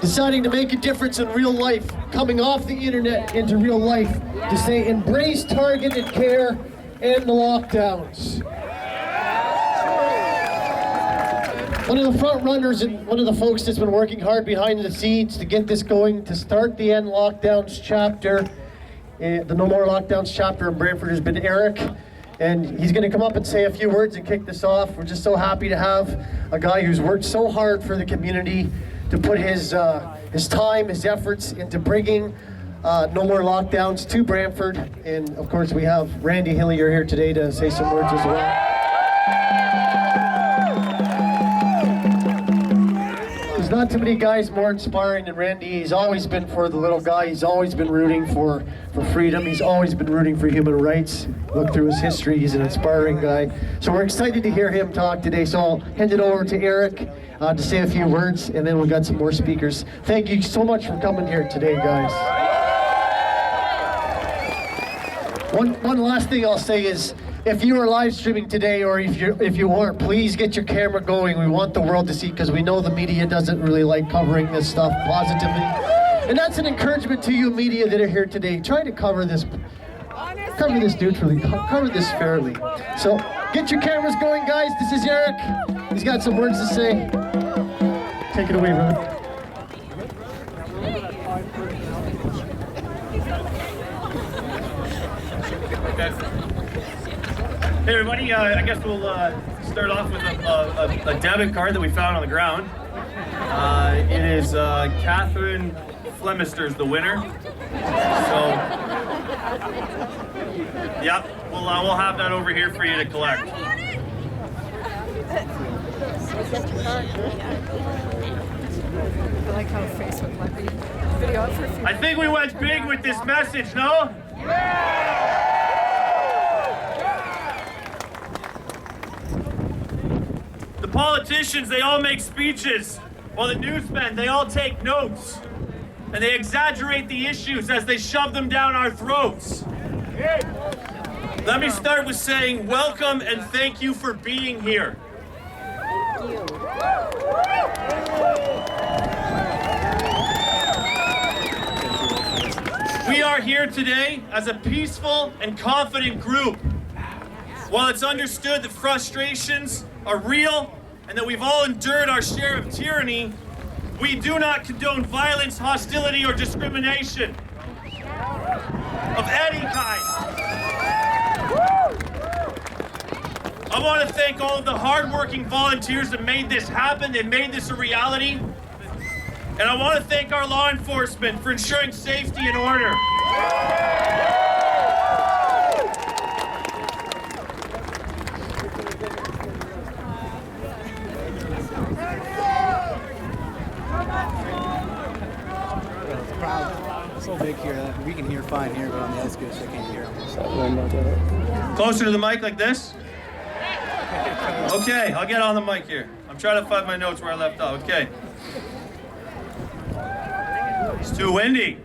deciding to make a difference in real life, coming off the internet into real life to say embrace targeted care and the lockdowns. One of the front runners and one of the folks that's been working hard behind the scenes to get this going, to start the End Lockdowns chapter, the No More Lockdowns chapter in Brantford has been Eric. And he's going to come up and say a few words and kick this off. We're just so happy to have a guy who's worked so hard for the community to put his time, his efforts into bringing No More Lockdowns to Brantford. And of course we have Randy Hillier here today to say some words as well. There's not too many guys more inspiring than Randy. He's always been for the little guy. He's always been rooting for freedom. He's always been rooting for human rights. Look through his history, he's an inspiring guy. So we're excited to hear him talk today. So I'll hand it over to Eric to say a few words, and then we've got some more speakers. Thank you so much for coming here today, guys. One last thing I'll say is, if you are live streaming today, or if you aren't, please get your camera going. We want the world to see, because we know the media doesn't really like covering this stuff positively. And that's an encouragement to you media that are here today. Try to cover this neutrally, cover this fairly. So get your cameras going, guys. This is Eric. He's got some words to say. Take it away, brother. Okay. Hey everybody, I guess we'll start off with a debit card that we found on the ground. It is Catherine Flemister's the winner. So, yep, we'll have that over here for you to collect. I like how Facebook let me video it for free. I think we went big with this message, no? The politicians, they all make speeches, while the newsmen, they all take notes. And they exaggerate the issues as they shove them down our throats. Let me start with saying welcome and thank you for being here. We are here today as a peaceful and confident group. While it's understood that frustrations are real and that we've all endured our share of tyranny, we do not condone violence, hostility, or discrimination of any kind. I want to thank all of the hardworking volunteers that made this happen, that made this a reality. And I want to thank our law enforcement for ensuring safety and order. So big here, we can hear fine here, but on the outskirts I can't hear them. Closer to the mic like this? Okay, I'll get on the mic here. I'm trying to find my notes where I left off. Okay. It's too windy.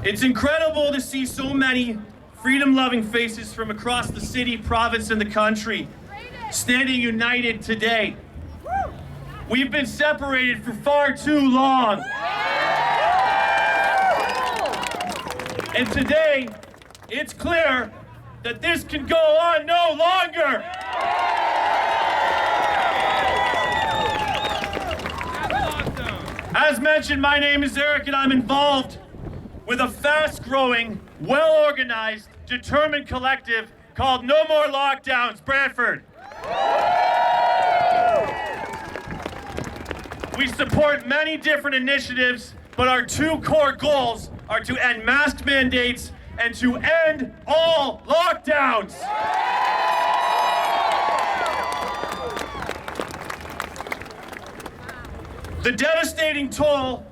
It's incredible to see so many freedom-loving faces from across the city, province, and the country standing united today. We've been separated for far too long. And today, it's clear that this can go on no longer. As mentioned, my name is Eric and I'm involved with a fast-growing, well-organized, determined collective called No More Lockdowns Brantford. We support many different initiatives, but our two core goals are to end mask mandates and to end all lockdowns. The devastating toll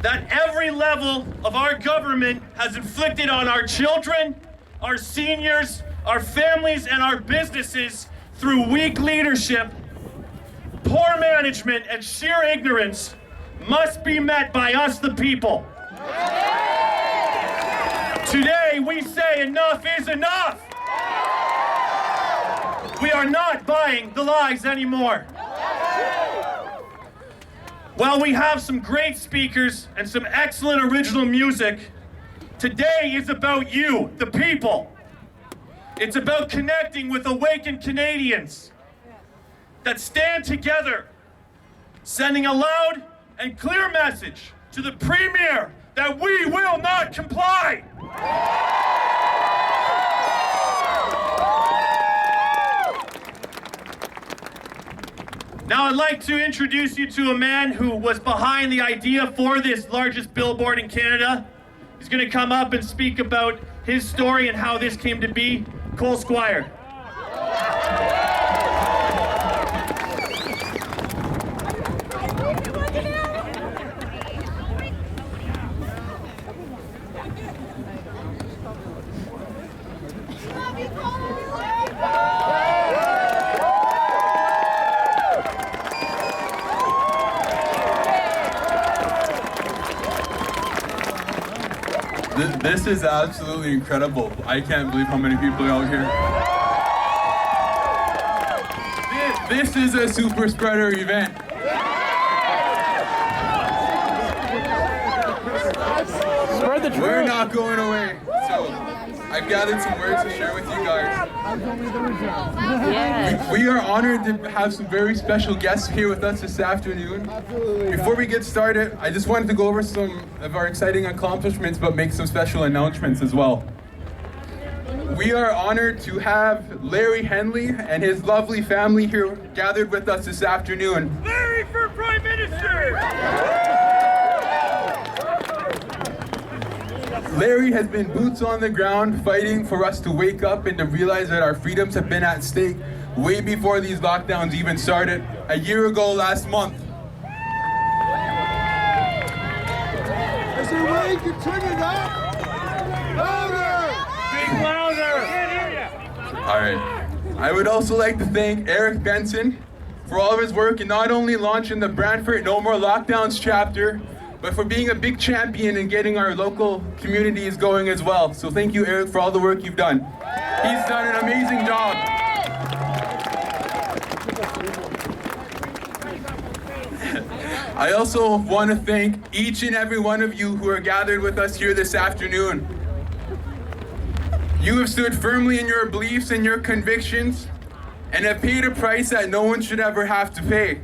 that every level of our government has inflicted on our children, our seniors, our families, and our businesses through weak leadership, poor management, and sheer ignorance must be met by us, the people. Today, we say enough is enough. We We are not buying the lies anymore. While we have some great speakers and some excellent original music, today is about you, the people. It's about connecting with awakened Canadians that stand together, sending a loud and clear message to the Premier that we will not comply. Now I'd like to introduce you to a man who was behind the idea for this largest billboard in Canada. He's going to come up and speak about his story and how this came to be. Cole Squire. This is absolutely incredible. I can't believe how many people are out here. This is a super spreader event. Spread the truth. We're not going away. So I've gathered some words to share with you guys. We are honored to have some very special guests here with us this afternoon. Before we get started, I just wanted to go over some of our exciting accomplishments, but make some special announcements as well. We are honored to have Larry Henley and his lovely family here gathered with us this afternoon. Larry for Prime Minister! Larry has been boots on the ground fighting for us to wake up and to realize that our freedoms have been at stake way before these lockdowns even started a year ago last month. Is there a way you can turn it up? Louder! Speak louder! All right. I would also like to thank Eric Benson for all of his work in not only launching the Brantford No More Lockdowns chapter, but for being a big champion in getting our local communities going as well. So thank you, Eric, for all the work you've done. He's done an amazing job. I also want to thank each and every one of you who are gathered with us here this afternoon. You have stood firmly in your beliefs and your convictions and have paid a price that no one should ever have to pay.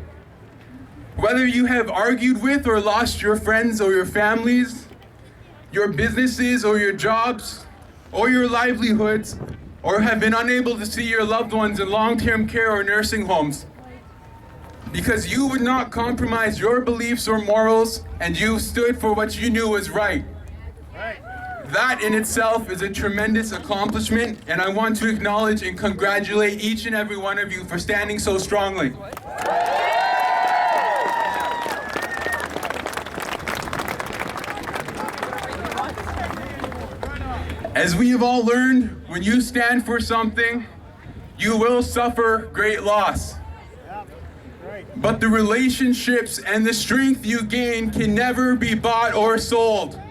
Whether you have argued with or lost your friends or your families, your businesses or your jobs, or your livelihoods, or have been unable to see your loved ones in long-term care or nursing homes, because you would not compromise your beliefs or morals and you stood for what you knew was right. That in itself is a tremendous accomplishment, and I want to acknowledge and congratulate each and every one of you for standing so strongly. As we have all learned, when you stand for something, you will suffer great loss. But the relationships and the strength you gain can never be bought or sold.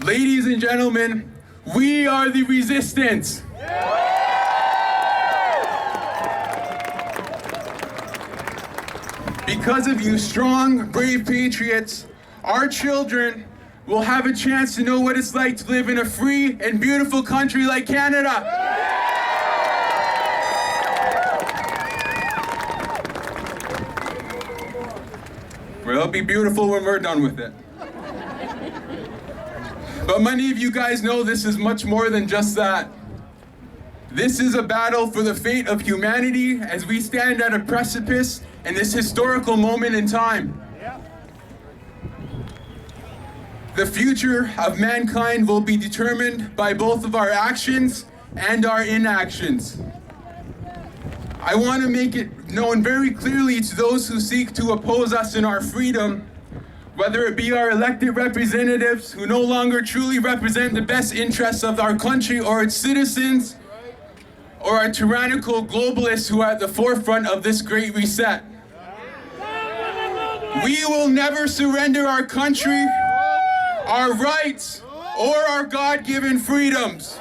Ladies and gentlemen, we are the resistance. Because of you strong, brave patriots, our children will have a chance to know what it's like to live in a free and beautiful country like Canada. Well, it'll be beautiful when we're done with it. But many of you guys know this is much more than just that. This is a battle for the fate of humanity as we stand at a precipice in this historical moment in time. The future of mankind will be determined by both of our actions and our inactions. I want to make it known very clearly to those who seek to oppose us in our freedom, whether it be our elected representatives who no longer truly represent the best interests of our country or its citizens, or our tyrannical globalists who are at the forefront of this great reset. We will never surrender our country, our rights, or our God-given freedoms.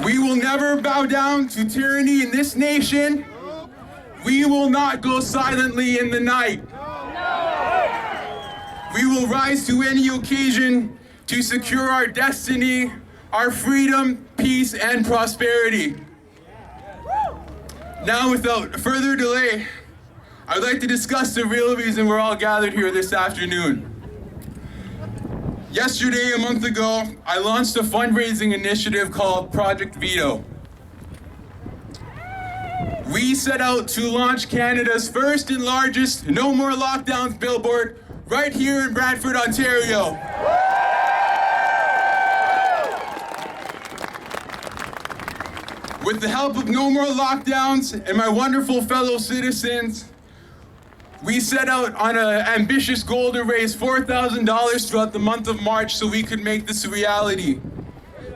We will never bow down to tyranny in this nation. We will not go silently in the night. We will rise to any occasion to secure our destiny, our freedom, peace, and prosperity. Now, without further delay, I'd like to discuss the real reason we're all gathered here this afternoon. Yesterday, a month ago, I launched a fundraising initiative called Project Veto. We set out to launch Canada's first and largest No More Lockdowns billboard right here in Brantford, Ontario. With the help of No More Lockdowns and my wonderful fellow citizens, we set out on an ambitious goal to raise $4,000 throughout the month of March so we could make this a reality.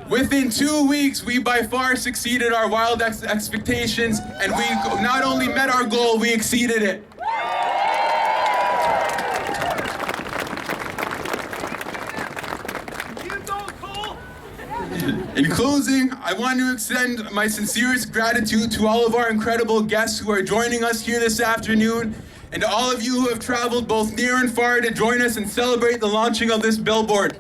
Within 2 weeks, we by far succeeded our wild expectations, and we not only met our goal, we exceeded it. In closing, I want to extend my sincerest gratitude to all of our incredible guests who are joining us here this afternoon, and to all of you who have traveled both near and far to join us and celebrate the launching of this billboard.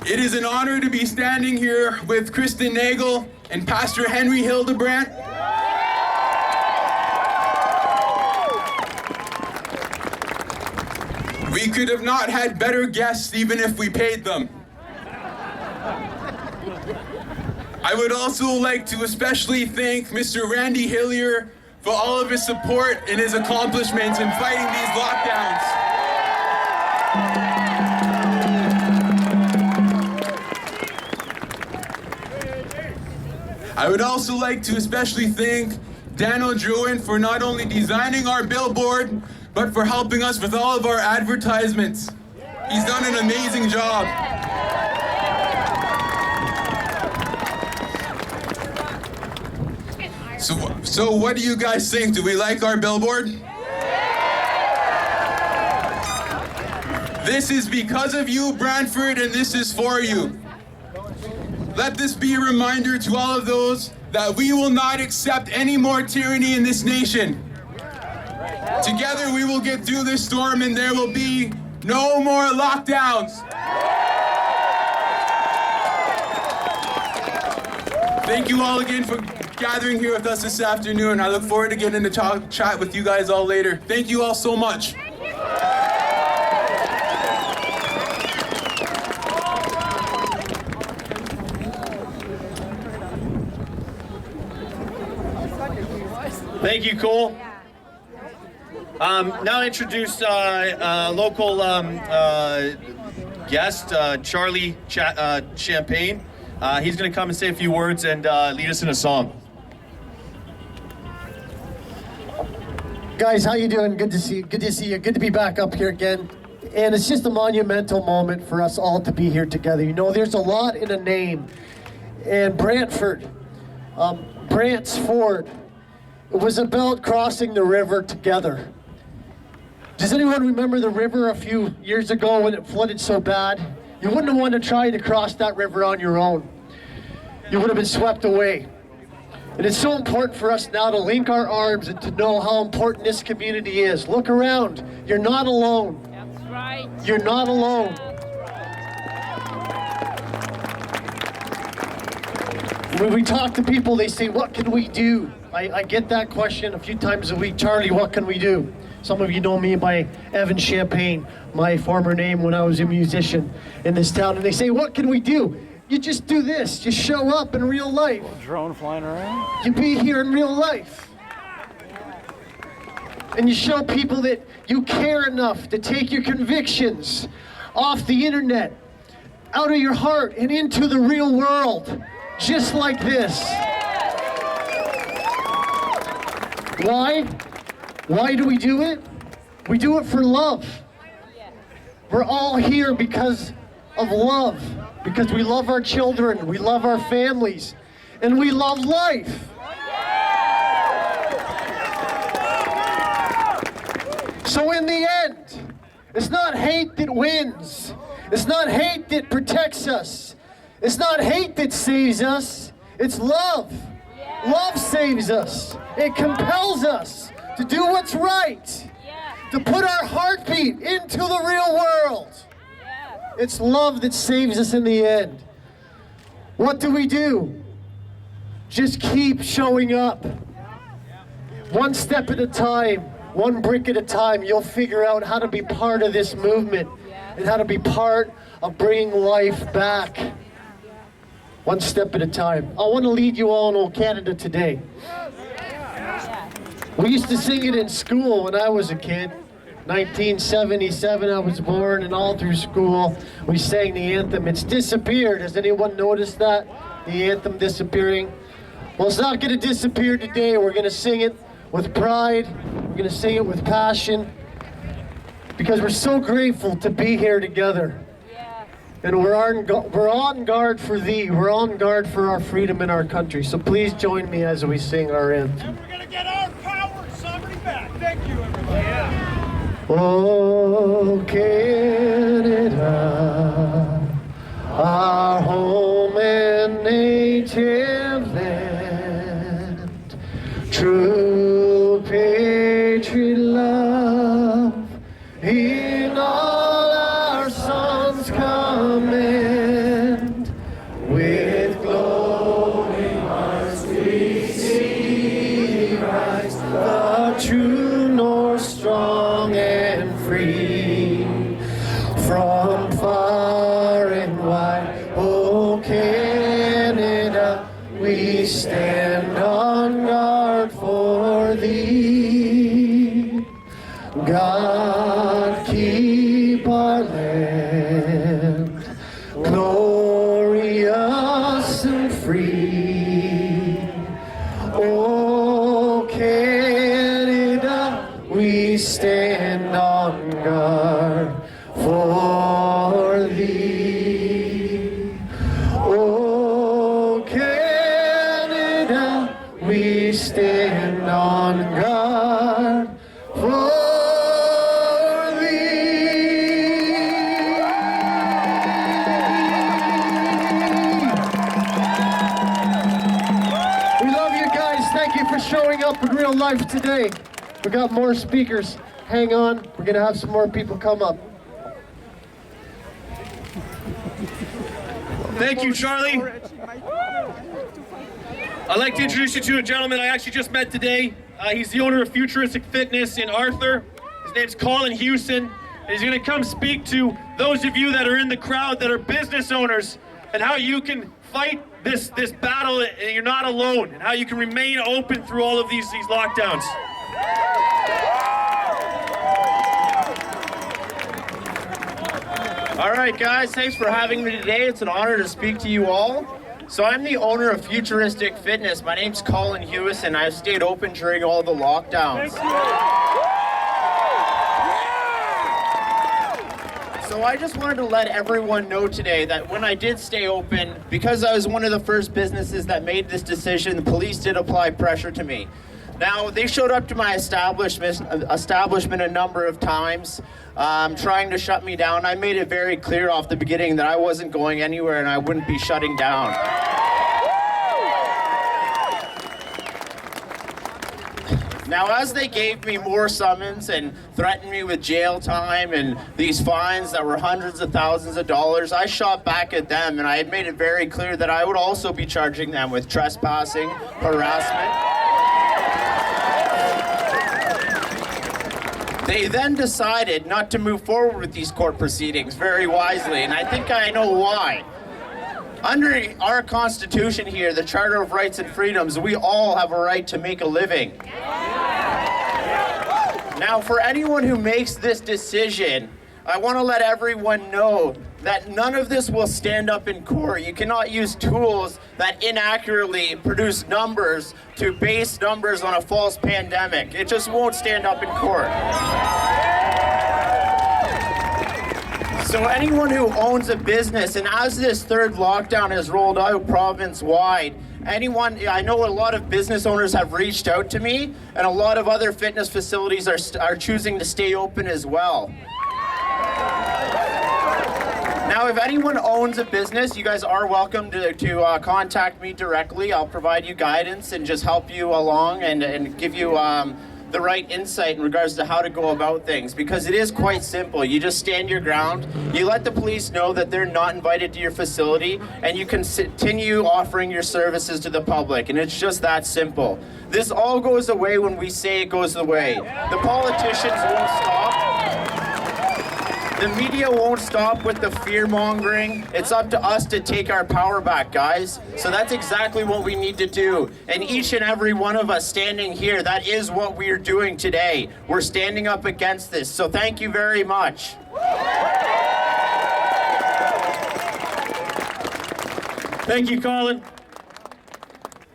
It is an honor to be standing here with Kristen Nagel and Pastor Henry Hildebrandt. We could have not had better guests even if we paid them. I would also like to especially thank Mr. Randy Hillier for all of his support and his accomplishments in fighting these lockdowns. I would also like to especially thank Daniel Druin for not only designing our billboard, but for helping us with all of our advertisements. He's done an amazing job. So what do you guys think? Do we like our billboard? This is because of you, Brantford, and this is for you. Let this be a reminder to all of those that we will not accept any more tyranny in this nation. Together we will get through this storm and there will be no more lockdowns. Thank you all again for gathering here with us this afternoon. I look forward to getting to chat with you guys all later. Thank you all so much. Thank you, Cole. Now introduce local guest, Charlie Champagne. He's going to come and say a few words and lead us in a song. Guys, how you doing? Good to see you. Good to see you. Good to be back up here again. And it's just a monumental moment for us all to be here together. You know, there's a lot in a name. And Brantford, Brantford, it was about crossing the river together. Does anyone remember the river a few years ago when it flooded so bad? You wouldn't have wanted to try to cross that river on your own. You would have been swept away. And it's so important for us now to link our arms and to know how important this community is. Look around. You're not alone. That's right. You're not alone. When we talk to people, they say, what can we do? I get that question a few times a week. Charlie, what can we do? Some of you know me by Evan Champagne, my former name when I was a musician in this town. And they say, what can we do? You just do this. Just show up in real life. Drone flying around. You be here in real life. And you show people that you care enough to take your convictions off the internet, out of your heart and into the real world, just like this. Why? Why do we do it? We do it for love. We're all here because of love, because we love our children, we love our families, and we love life. So in the end, It's not hate that wins. It's not hate that protects us. It's not hate that saves us. It's love. Love saves us. It compels us to do what's right. To put our heartbeat into the real world. It's love that saves us in the end. What do? Just keep showing up. One step at a time, one brick at a time, you'll figure out how to be part of this movement and how to be part of bringing life back. One step at a time. I want to lead you all in Old Canada today. We used to sing it in school when I was a kid. 1977 I was born, and all through school we sang the anthem. It's disappeared. Has anyone noticed that? The anthem disappearing? Well, it's not going to disappear today. We're going to sing it with pride. We're going to sing it with passion, because we're so grateful to be here together. And we're on guard for thee. We're on guard for our freedom in our country. So please join me as we sing our anthem. And we're going to get our power and sovereignty back. Thank you, everybody. Oh, Canada, our home and native land, true patriot love, in all our songs command, with glowing hearts we see rise, the true north strong and free, from far and wide. Oh, Canada, we stand on guard for thee. God, keep our land glorious and free. Oh, Canada, we stand on guard for thee. Oh, Canada, we stand on guard for showing up in real life today. We got more speakers. Hang on, we're gonna have some more people come up. Thank you, Charlie. I'd like to introduce you to a gentleman I actually just met today. He's the owner of Futuristic Fitness in Arthur. His name's Colin Hewson, and he's gonna come speak to those of you that are in the crowd that are business owners, and how you can fight this battle, and you're not alone, and how you can remain open through all of these lockdowns. All right, guys, thanks for having me today. It's an honor to speak to you all. So I'm the owner of Futuristic Fitness. My name's Colin Hewson. I've stayed open during all the lockdowns. So I just wanted to let everyone know today that when I did stay open, because I was one of the first businesses that made this decision, the police did apply pressure to me. Now, they showed up to my establishment a number of times, trying to shut me down. I made it very clear off the beginning that I wasn't going anywhere and I wouldn't be shutting down. Now, as they gave me more summons and threatened me with jail time and these fines that were hundreds of thousands of dollars, I shot back at them, and I had made it very clear that I would also be charging them with trespassing, harassment. They then decided not to move forward with these court proceedings very wisely, and I think I know why. Under our Constitution here, the Charter of Rights and Freedoms, we all have a right to make a living. Now, for anyone who makes this decision, I want to let everyone know that none of this will stand up in court. You cannot use tools that inaccurately produce numbers to base numbers on a false pandemic. It just won't stand up in court. So anyone who owns a business, and as this third lockdown has rolled out province-wide, I know a lot of business owners have reached out to me, and a lot of other fitness facilities are choosing to stay open as well. Now, if anyone owns a business, you guys are welcome to contact me directly. I'll provide you guidance and just help you along and give you the right insight in regards to how to go about things, because it is quite simple. You just stand your ground, you let the police know that they're not invited to your facility, and you can continue offering your services to the public, and it's just that simple. This all goes away when we say it goes away. The politicians won't stop. The media won't stop with the fear-mongering. It's up to us to take our power back, guys. So that's exactly what we need to do. And each and every one of us standing here, that is what we're doing today. We're standing up against this. So thank you very much. Thank you, Colin.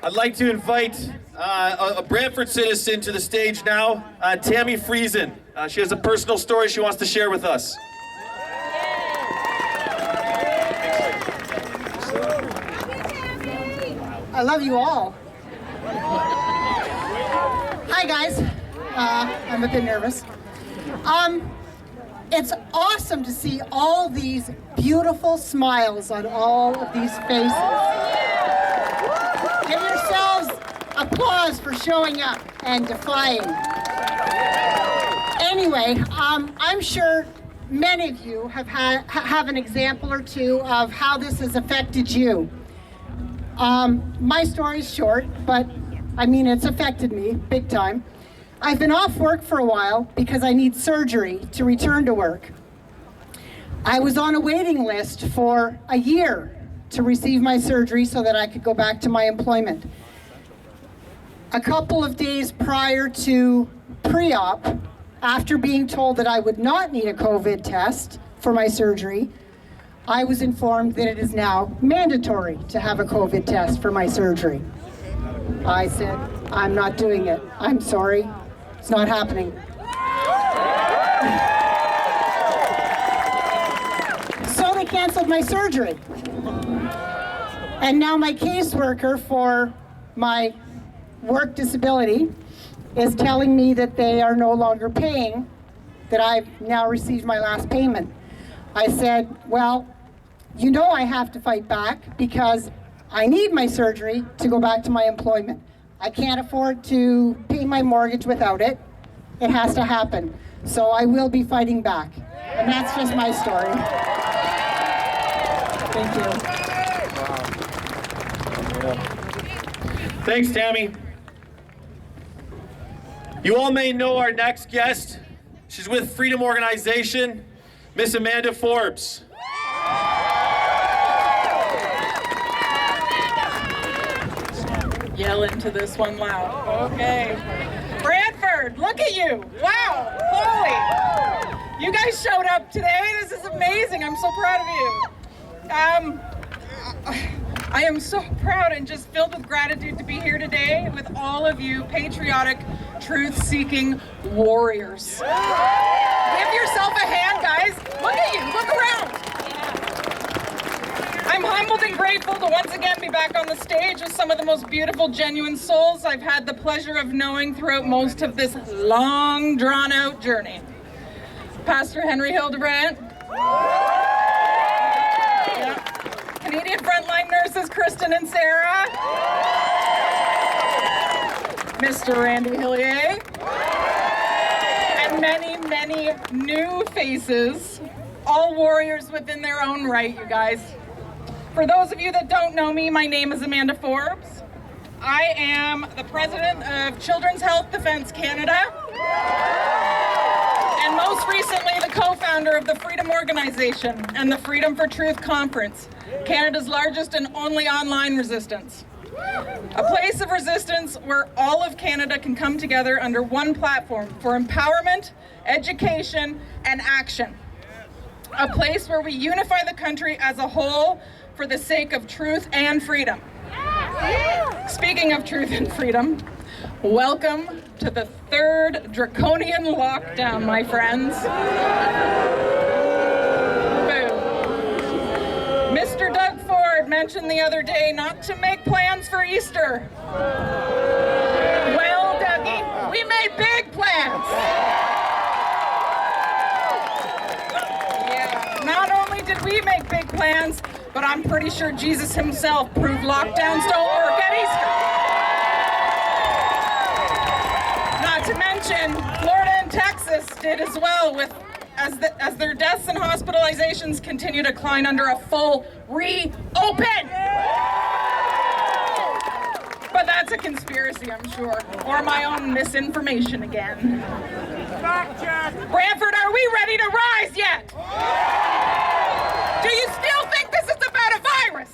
I'd like to invite a Brantford citizen to the stage now, Tammy Friesen. She has a personal story she wants to share with us. I love you all. Hi guys. I'm a bit nervous. It's awesome to see all these beautiful smiles on all of these faces. Give yourselves applause for showing up and defying. Anyway, I'm sure many of you have an example or two of how this has affected you. My story's short, but I mean, it's affected me big time. I've been off work for a while because I need surgery to return to work. I was on a waiting list for a year to receive my surgery so that I could go back to my employment. A couple of days prior to pre-op, after being told that I would not need a COVID test for my surgery, I was informed that it is now mandatory to have a COVID test for my surgery. I said, I'm not doing it. I'm sorry. It's not happening. So they canceled my surgery. And now my caseworker for my work disability is telling me that they are no longer paying, that I've now received my last payment. I said, well, you know I have to fight back because I need my surgery to go back to my employment. I can't afford to pay my mortgage without it. It has to happen. So I will be fighting back. And that's just my story. Thank you. Thanks, Tammy. You all may know our next guest. She's with Freedom Organization, Miss Amanda Forbes. Yell into this one loud. Okay. Brantford, look at you. Wow. Holy. You guys showed up today. This is amazing. I'm so proud of you. I am so proud and just filled with gratitude to be here today with all of you patriotic, truth-seeking warriors. Give yourself a hand, guys. Look at you. Look around. I'm humbled and grateful to once again be back on the stage with some of the most beautiful, genuine souls I've had the pleasure of knowing throughout most of this long, drawn-out journey. Pastor Henry Hildebrand. Canadian frontline nurses Kristen and Sarah. Mr. Randy Hillier. And many, many new faces, all warriors within their own right, you guys. For those of you that don't know me, my name is Amanda Forbes. I am the president of Children's Health Defence Canada, and most recently the co-founder of the Freedom Organization and the Freedom for Truth Conference, Canada's largest and only online resistance. A place of resistance where all of Canada can come together under one platform for empowerment, education, and action. A place where we unify the country as a whole for the sake of truth and freedom. Speaking of truth and freedom, welcome to the third draconian lockdown, my friends. Boom. Mr. Doug Ford mentioned the other day not to make plans for Easter. Well, Dougie, we made big plans. Yeah. did we make big plans, but I'm pretty sure Jesus himself proved lockdowns don't work at Easter. Not to mention, Florida and Texas did as well, with as their deaths and hospitalizations continue to climb under a full reopen. But that's a conspiracy, I'm sure, or my own misinformation again. Brantford, are we ready to rise yet? Do you still think this is about a virus?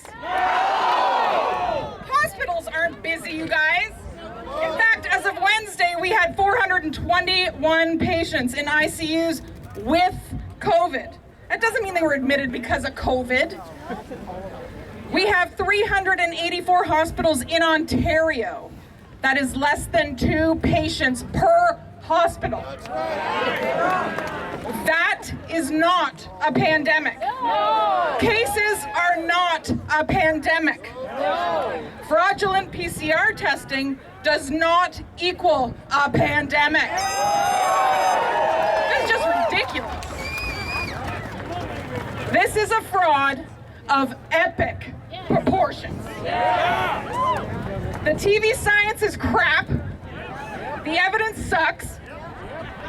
Hospitals aren't busy, you guys. In fact, as of Wednesday, we had 421 patients in ICUs with COVID. That doesn't mean they were admitted because of COVID. We have 384 hospitals in Ontario. That is less than 2 patients per hospital. That is not a pandemic. Cases are not a pandemic. Fraudulent PCR testing does not equal a pandemic. This is just ridiculous. This is a fraud of epic proportions. The TV science is crap, the evidence sucks,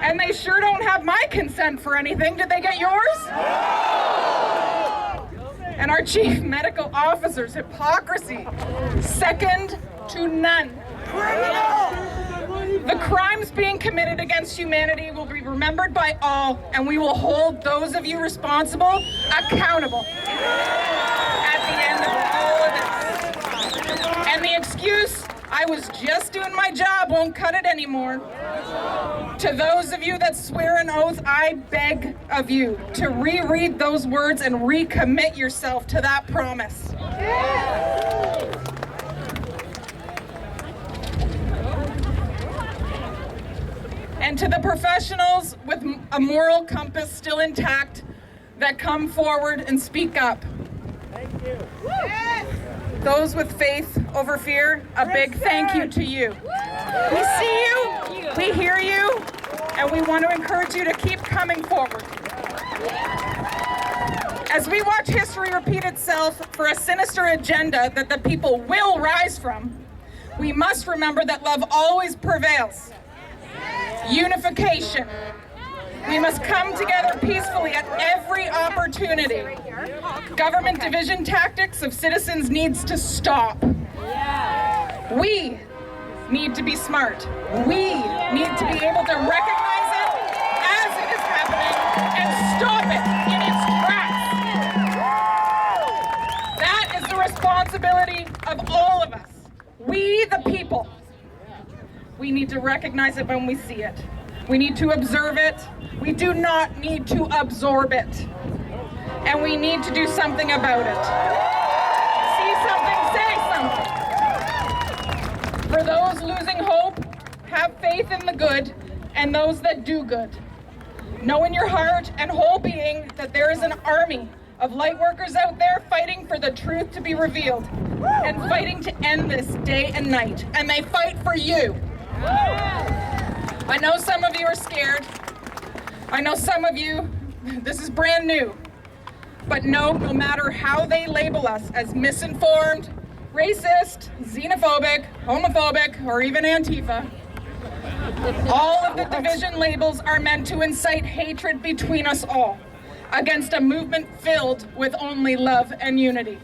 and they sure don't have my consent for anything. Did they get yours? And our chief medical officer's hypocrisy, second to none. The crimes being committed against humanity will be remembered by all, and we will hold those of you responsible accountable at the end of all of this. And the excuse, I was just doing my job, won't cut it anymore. To those of you that swear an oath, I beg of you to reread those words and recommit yourself to that promise. And to the professionals with a moral compass still intact that come forward and speak up. Thank you. Those with faith over fear, a big thank you to you. We see you, we hear you, and we want to encourage you to keep coming forward. As we watch history repeat itself for a sinister agenda that the people will rise from, we must remember that love always prevails. Unification. We must come together peacefully at every opportunity. Government division tactics of citizens needs to stop. We need to be smart. We need to be able to recognize it as it is happening and stop it in its tracks. That is the responsibility of all of us. We, the people. We need to recognize it when we see it. We need to observe it. We do not need to absorb it. And we need to do something about it. See something, say something. For those losing hope, have faith in the good, and those that do good. Know in your heart and whole being that there is an army of light workers out there fighting for the truth to be revealed and fighting to end this day and night. And they fight for you. I know some of you are scared. I know some of you, this is brand new. But no matter how they label us as misinformed, racist, xenophobic, homophobic, or even Antifa, all of the division labels are meant to incite hatred between us all against a movement filled with only love and unity.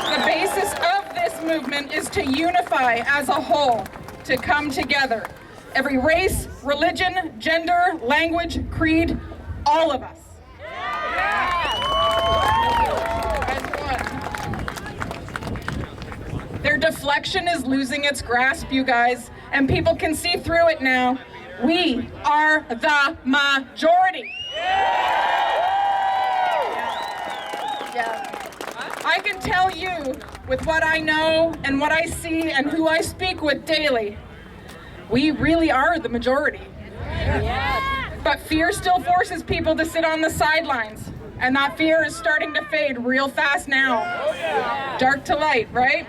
The basis of this movement is to unify as a whole, to come together. Every race, religion, gender, language, creed, all of us. As one. Their deflection is losing its grasp, you guys, and people can see through it now. We are the majority. Yeah. I can tell you, with what I know and what I see and who I speak with daily, we really are the majority. But fear still forces people to sit on the sidelines, and that fear is starting to fade real fast now. Dark to light, right?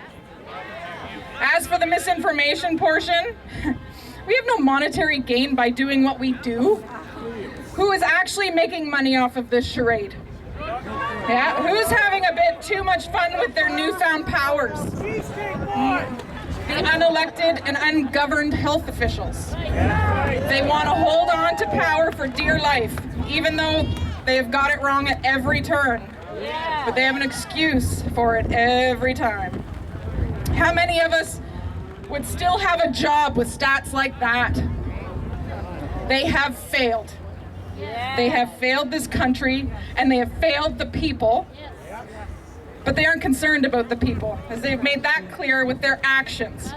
As for the misinformation portion, we have no monetary gain by doing what we do. Who is actually making money off of this charade? Yeah, who's having a bit too much fun with their newfound powers? The unelected and ungoverned health officials. They want to hold on to power for dear life, even though they have got it wrong at every turn. But they have an excuse for it every time. How many of us would still have a job with stats like that? They have failed. They have failed this country, and they have failed the people. But they aren't concerned about the people, as they've made that clear with their actions.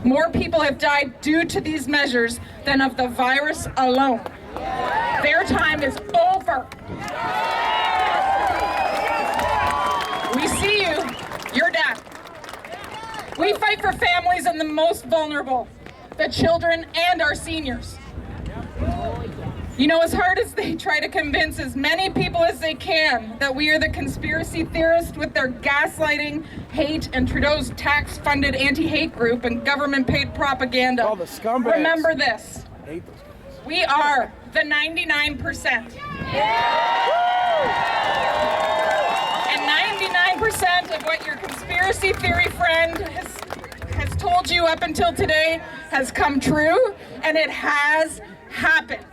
More people have died due to these measures than of the virus alone. Their time is over. We see you. You're done. We fight for families and the most vulnerable, the children and our seniors. You know, as hard as they try to convince as many people as they can that we are the conspiracy theorists with their gaslighting, hate, and Trudeau's tax-funded anti-hate group and government-paid propaganda, All the scumbags. Remember this. I hate those guys. We are the 99%. And 99% of what your conspiracy theory friend has told you up until today has come true, and it has happened.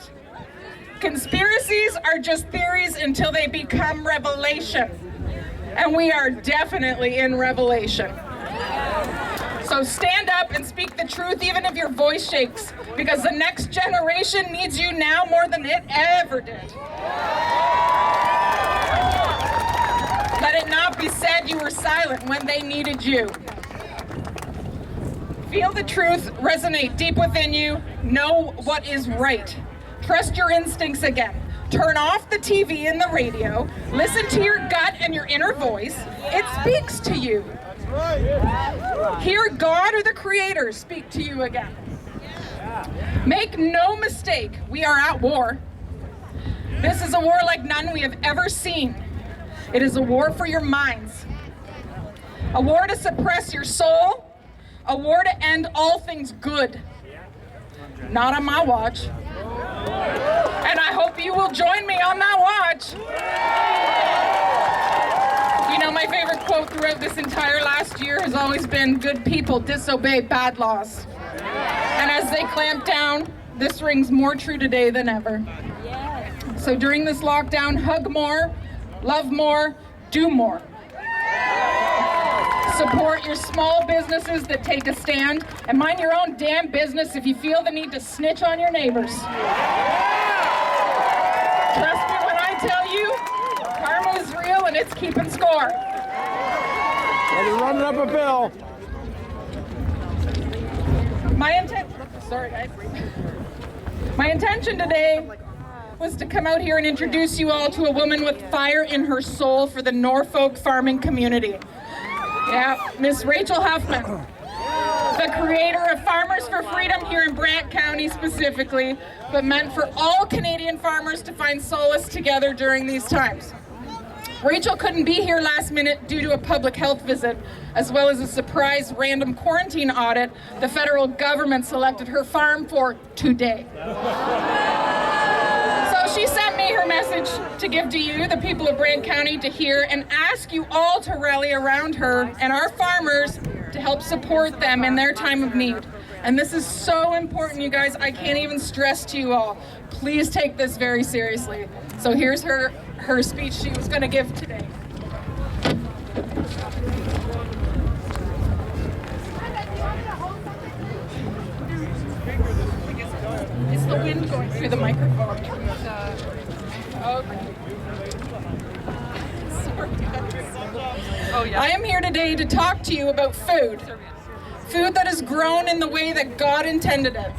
Conspiracies are just theories until they become revelation. And we are definitely in revelation. So stand up and speak the truth even if your voice shakes, because the next generation needs you now more than it ever did. Let it not be said you were silent when they needed you. Feel the truth resonate deep within you. Know what is right. Trust your instincts again. Turn off the TV and the radio. Listen to your gut and your inner voice. It speaks to you. Hear God or the Creator speak to you again. Make no mistake, we are at war. This is a war like none we have ever seen. It is a war for your minds. A war to suppress your soul. A war to end all things good. Not on my watch. And I hope you will join me on that watch. You know, my favorite quote throughout this entire last year has always been, good people disobey bad laws. And as they clamp down, this rings more true today than ever. So during this lockdown, hug more, love more, do more. Support your small businesses that take a stand, and mind your own damn business if you feel the need to snitch on your neighbors. Trust me when I tell you, karma is real and it's keeping score. Well, you're running up a bill. My intention today was to come out here and introduce you all to a woman with fire in her soul for the Norfolk farming community. Yeah, Miss Rachel Huffman, the creator of Farmers for Freedom here in Brant County specifically, but meant for all Canadian farmers to find solace together during these times. Rachel couldn't be here last minute due to a public health visit, as well as a surprise random quarantine audit the federal government selected her farm for today. So she sent me her message to give to you, the people of Brant County, to hear and ask you all to rally around her and our farmers to help support them in their time of need. And this is so important, you guys. I can't even stress to you all. Please take this very seriously. So here's her speech she was going to give today. Is the wind going through the microphone? Okay. Sorry, guys. Oh, yeah. I am here today to talk to you about food. Food that is grown in the way that God intended it.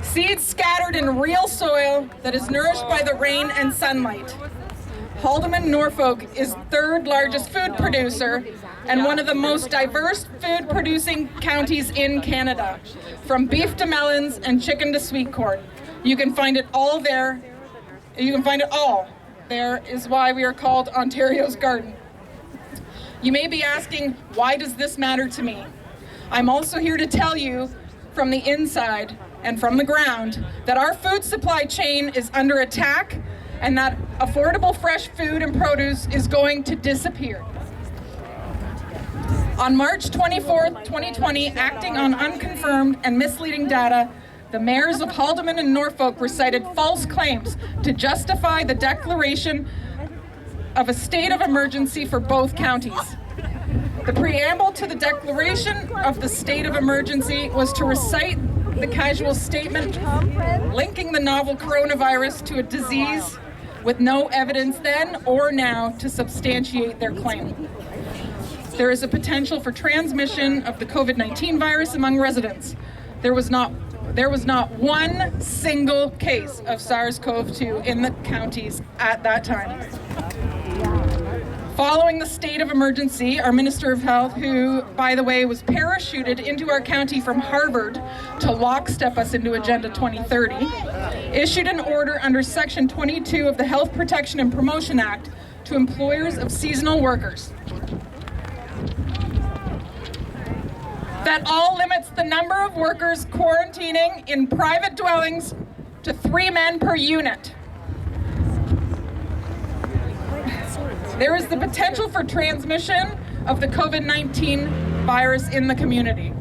Seeds scattered in real soil that is nourished by the rain and sunlight. Haldimand, Norfolk is third largest food producer and one of the most diverse food producing counties in Canada. From beef to melons and chicken to sweet corn. You can find it all there. You can find it all. There is why we are called Ontario's Garden. You may be asking, why does this matter to me? I'm also here to tell you from the inside and from the ground that our food supply chain is under attack and that affordable fresh food and produce is going to disappear. On March 24th, 2020, acting on unconfirmed and misleading data, the mayors of Haldimand and Norfolk recited false claims to justify the declaration of a state of emergency for both counties. The preamble to the declaration of the state of emergency was to recite the casual statement linking the novel coronavirus to a disease with no evidence then or now to substantiate their claim. There is a potential for transmission of the COVID-19 virus among residents. There was not one single case of SARS-CoV-2 in the counties at that time. Following the state of emergency, our Minister of Health, who, by the way, was parachuted into our county from Harvard to lockstep us into Agenda 2030, issued an order under Section 22 of the Health Protection and Promotion Act to employers of seasonal workers. That all limits the number of workers quarantining in private dwellings to 3 men per unit. There is the potential for transmission of the COVID-19 virus in the community.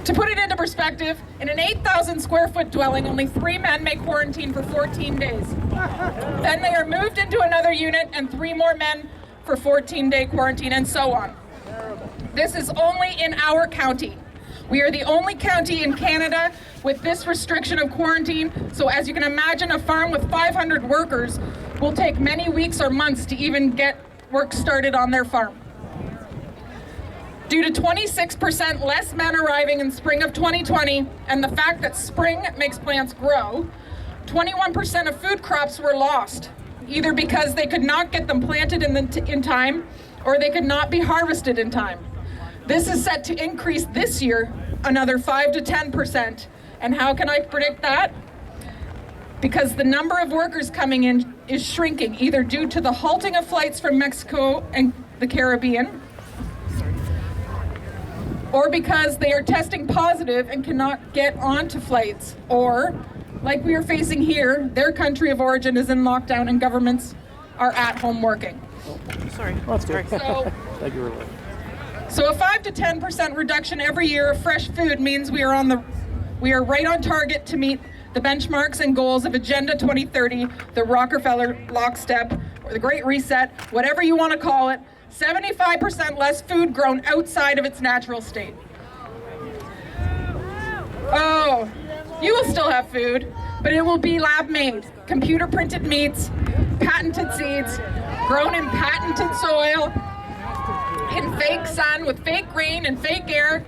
To put it into perspective, in an 8,000 square foot dwelling, only 3 men may quarantine for 14 days. Then they are moved into another unit and 3 more men for 14-day quarantine, and so on. This is only in our county. We are the only county in Canada with this restriction of quarantine, so as you can imagine, a farm with 500 workers will take many weeks or months to even get work started on their farm. Due to 26% less men arriving in spring of 2020 and the fact that spring makes plants grow, 21% of food crops were lost, either because they could not get them planted in time or they could not be harvested in time. This is set to increase this year another 5 to 10%. And how can I predict that? Because the number of workers coming in is shrinking, either due to the halting of flights from Mexico and the Caribbean, or because they are testing positive and cannot get onto flights, or, like we are facing here, their country of origin is in lockdown and governments are at home working. Sorry. Oh, that's good. Thank you, really. So a 5 to 10% reduction every year of fresh food means we are right on target to meet the benchmarks and goals of Agenda 2030, the Rockefeller Lockstep, or the Great Reset, whatever you want to call it. 75% less food grown outside of its natural state. Oh, you will still have food, but it will be lab-made, computer-printed meats, patented seeds, grown in patented soil, in fake sun, with fake rain and fake air.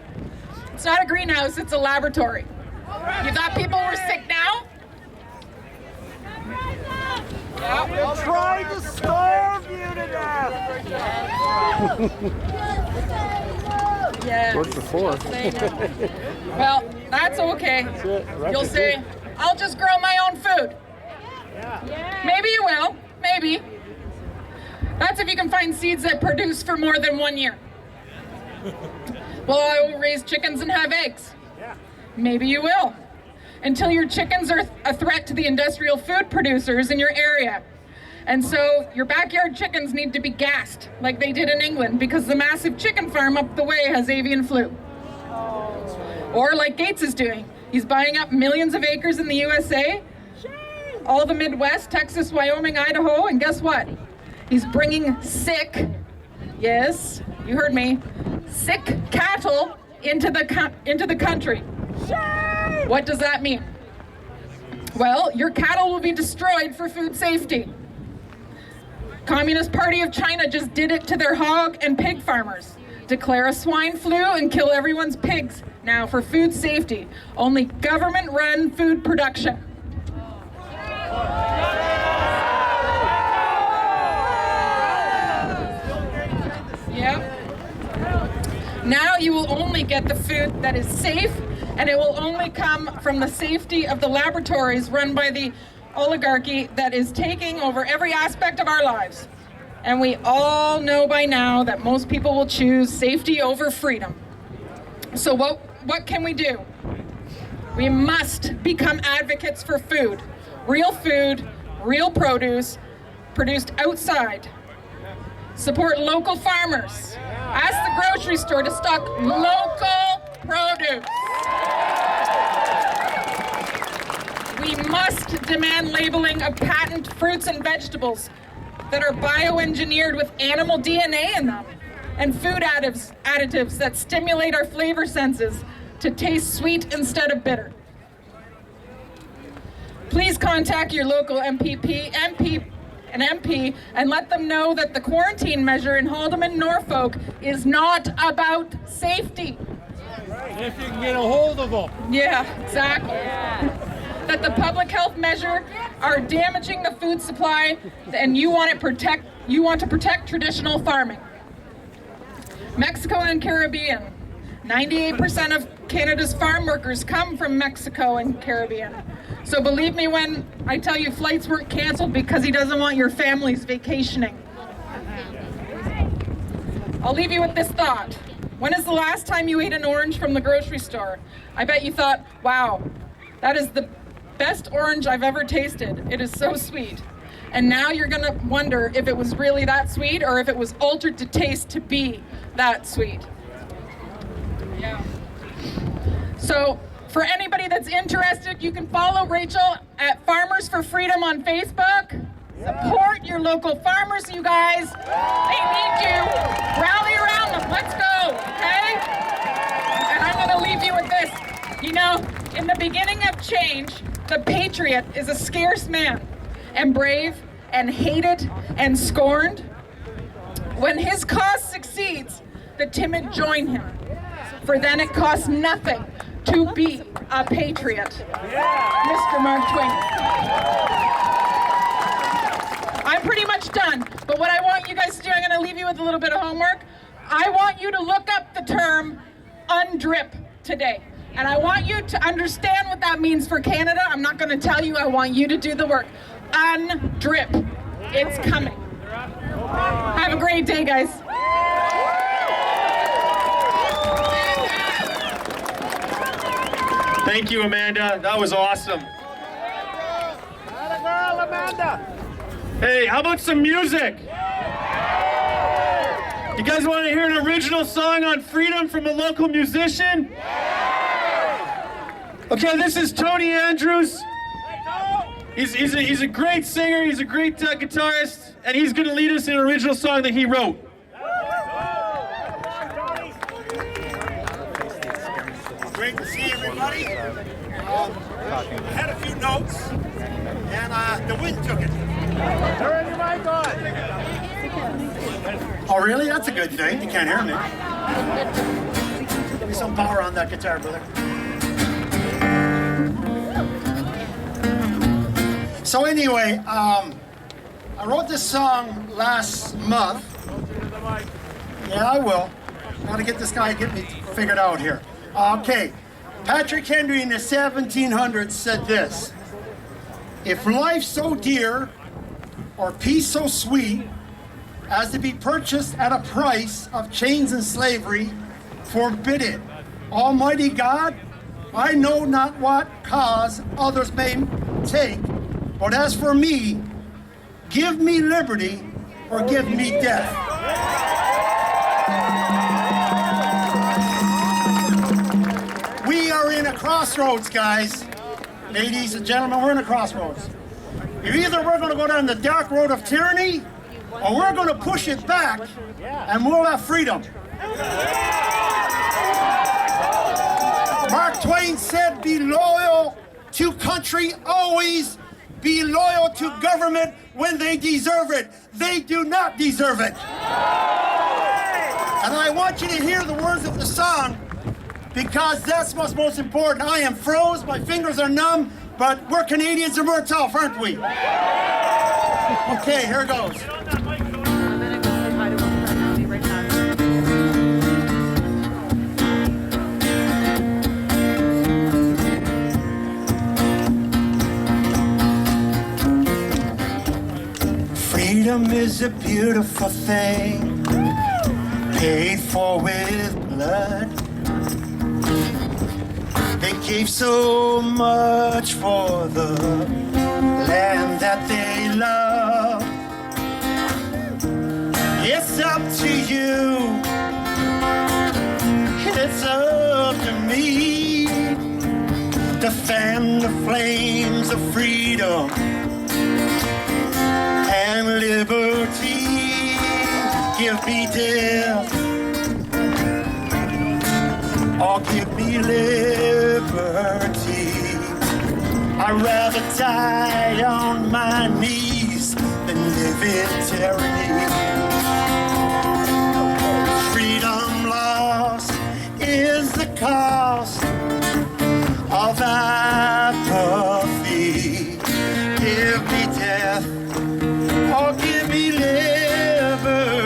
It's not a greenhouse, it's a laboratory. You thought people were sick now? They're trying to starve you to death! Yeah. Worked before. Well, that's okay. You'll say, I'll just grow my own food. Maybe you will, maybe. That's if you can find seeds that produce for more than 1 year. Well, I will raise chickens and have eggs. Maybe you will. Until your chickens are a threat to the industrial food producers in your area. And so your backyard chickens need to be gassed, like they did in England, because the massive chicken farm up the way has avian flu. Or like Gates is doing. He's buying up millions of acres in the USA, all the Midwest, Texas, Wyoming, Idaho, and guess what? He's bringing sick, yes, you heard me, sick cattle into the country. What does that mean? Well, your cattle will be destroyed for food safety. Communist Party of China just did it to their hog and pig farmers. Declare a swine flu and kill everyone's pigs. Now, for food safety, only government-run food production. Yep. Now you will only get the food that is safe, and it will only come from the safety of the laboratories run by the oligarchy that is taking over every aspect of our lives. And we all know by now that most people will choose safety over freedom. So what can we do? We must become advocates for food, real produce, produced outside. Support local farmers. Ask the grocery store to stock local produce. We must demand labeling of patent fruits and vegetables that are bioengineered with animal DNA in them, and food additives that stimulate our flavor senses to taste sweet instead of bitter. Please contact your local MP and let them know that the quarantine measure in Haldimand, Norfolk is not about safety. If you can get a hold of them. Yeah, exactly. That the public health measure are damaging the food supply, and you want to protect traditional farming. Mexico and Caribbean. 98% of Canada's farm workers come from Mexico and Caribbean. So believe me when I tell you flights weren't canceled because he doesn't want your families vacationing. I'll leave you with this thought. When is the last time you ate an orange from the grocery store? I bet you thought, wow, that is the best orange I've ever tasted. It is so sweet. And now you're gonna wonder if it was really that sweet or if it was altered to taste to be that sweet. Yeah. So for anybody that's interested, you can follow Rachel at Farmers for Freedom on Facebook. Support your local farmers, you guys. They need you. Rally around them. Let's go, okay? And I'm gonna leave you with this. You know, in the beginning of change, the patriot is a scarce man, and brave, and hated, and scorned. When his cause succeeds, the timid join him, for then it costs nothing to be a patriot. Mr. Mark Twain. I'm pretty much done, but what I want you guys to do, I'm gonna leave you with a little bit of homework. I want you to look up the term UNDRIP today. And I want you to understand what that means for Canada. I'm not going to tell you. I want you to do the work. UNDRIP. It's coming. Have a great day, guys. Thank you, Amanda. That was awesome. Hey, how about some music? You guys want to hear an original song on freedom from a local musician? Okay, this is Tony Andrews. He's a great singer, he's a great guitarist, and he's going to lead us in an original song that he wrote. Great to see everybody. I had a few notes, and the wind took it. Turn your mic on. Oh, really? That's a good thing. You can't hear me. Give me some power on that guitar, brother. So anyway, I wrote this song last month. Yeah, I will. Gotta get this guy, get me figured out here. Okay, Patrick Henry in the 1700s said this: if life's so dear, or peace so sweet, as to be purchased at a price of chains and slavery, forbid it. Almighty God, I know not what cause others may take, but as for me, give me liberty or give me death. We are in a crossroads, guys. Ladies and gentlemen, we're in a crossroads. Either we're going to go down the dark road of tyranny, or we're going to push it back, and we'll have freedom. Mark Twain said, be loyal to country always. Be loyal to government when they deserve it. They do not deserve it. And I want you to hear the words of the song, because that's what's most important. I am froze, my fingers are numb, but we're Canadians and we're tough, aren't we? Okay, here goes. Freedom is a beautiful thing, paid for with blood. They gave so much for the land that they love. It's up to you, it's up to me to fan the flames of freedom and liberty. Give me death or give me liberty. I'd rather die on my knees than live in tyranny. Freedom lost is the cost of apathy. Give me death or give me liberty.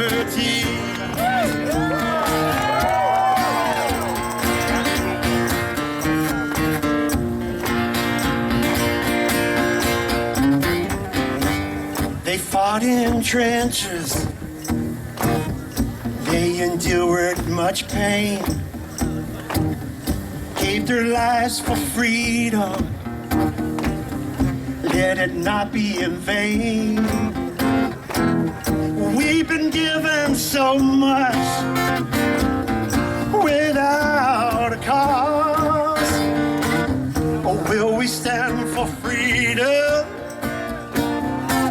They fought in trenches, they endured much pain, gave their lives for freedom. Let it not be in vain. We've been given so much without a cause. Or will we stand for freedom?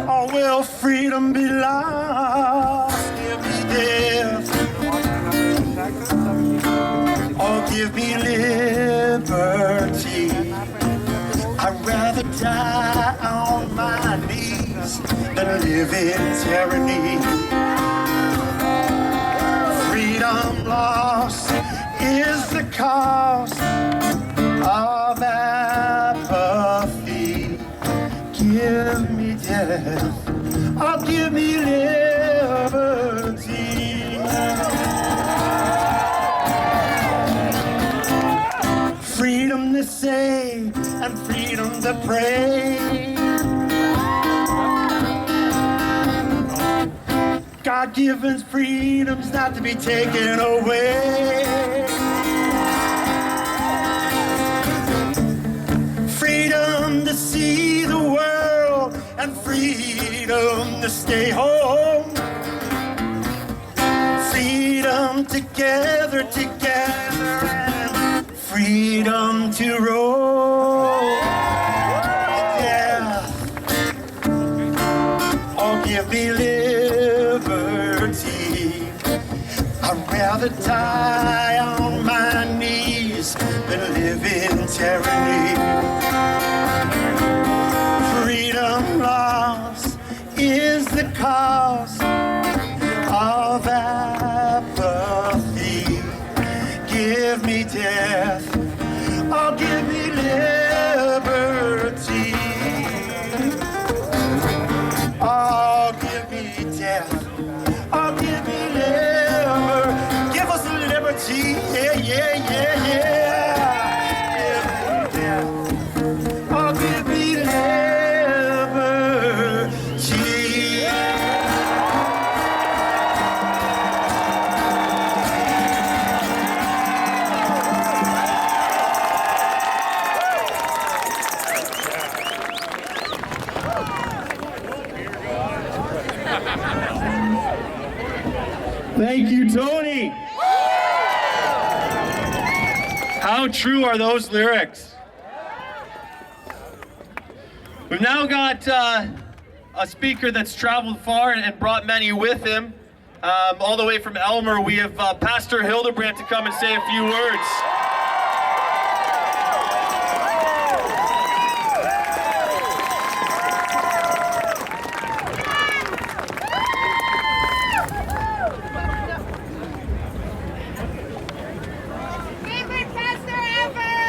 Or will freedom be lost? Give me death or give me liberty. I'd rather die on my knees than live in tyranny. Freedom lost is the cost of apathy. Give me death or give me liberty. Freedom to say and freedom to pray. God-given freedom's not to be taken away. Freedom to see the world and freedom to stay home. Freedom together and freedom to roam. Yeah. Oh, give me liberty. I'd rather die on my knees than live in tyranny. Freedom lost is the cost of apathy. Give me death, or give me liberty. Oh, give me death, or give me liberty. Give us liberty, yeah, yeah, yeah, yeah. Give me death, or give me liberty. Thank you, Tony. How true are those lyrics? We've now got a speaker that's traveled far and brought many with him. All the way from Elmer, we have Pastor Hildebrand to come and say a few words.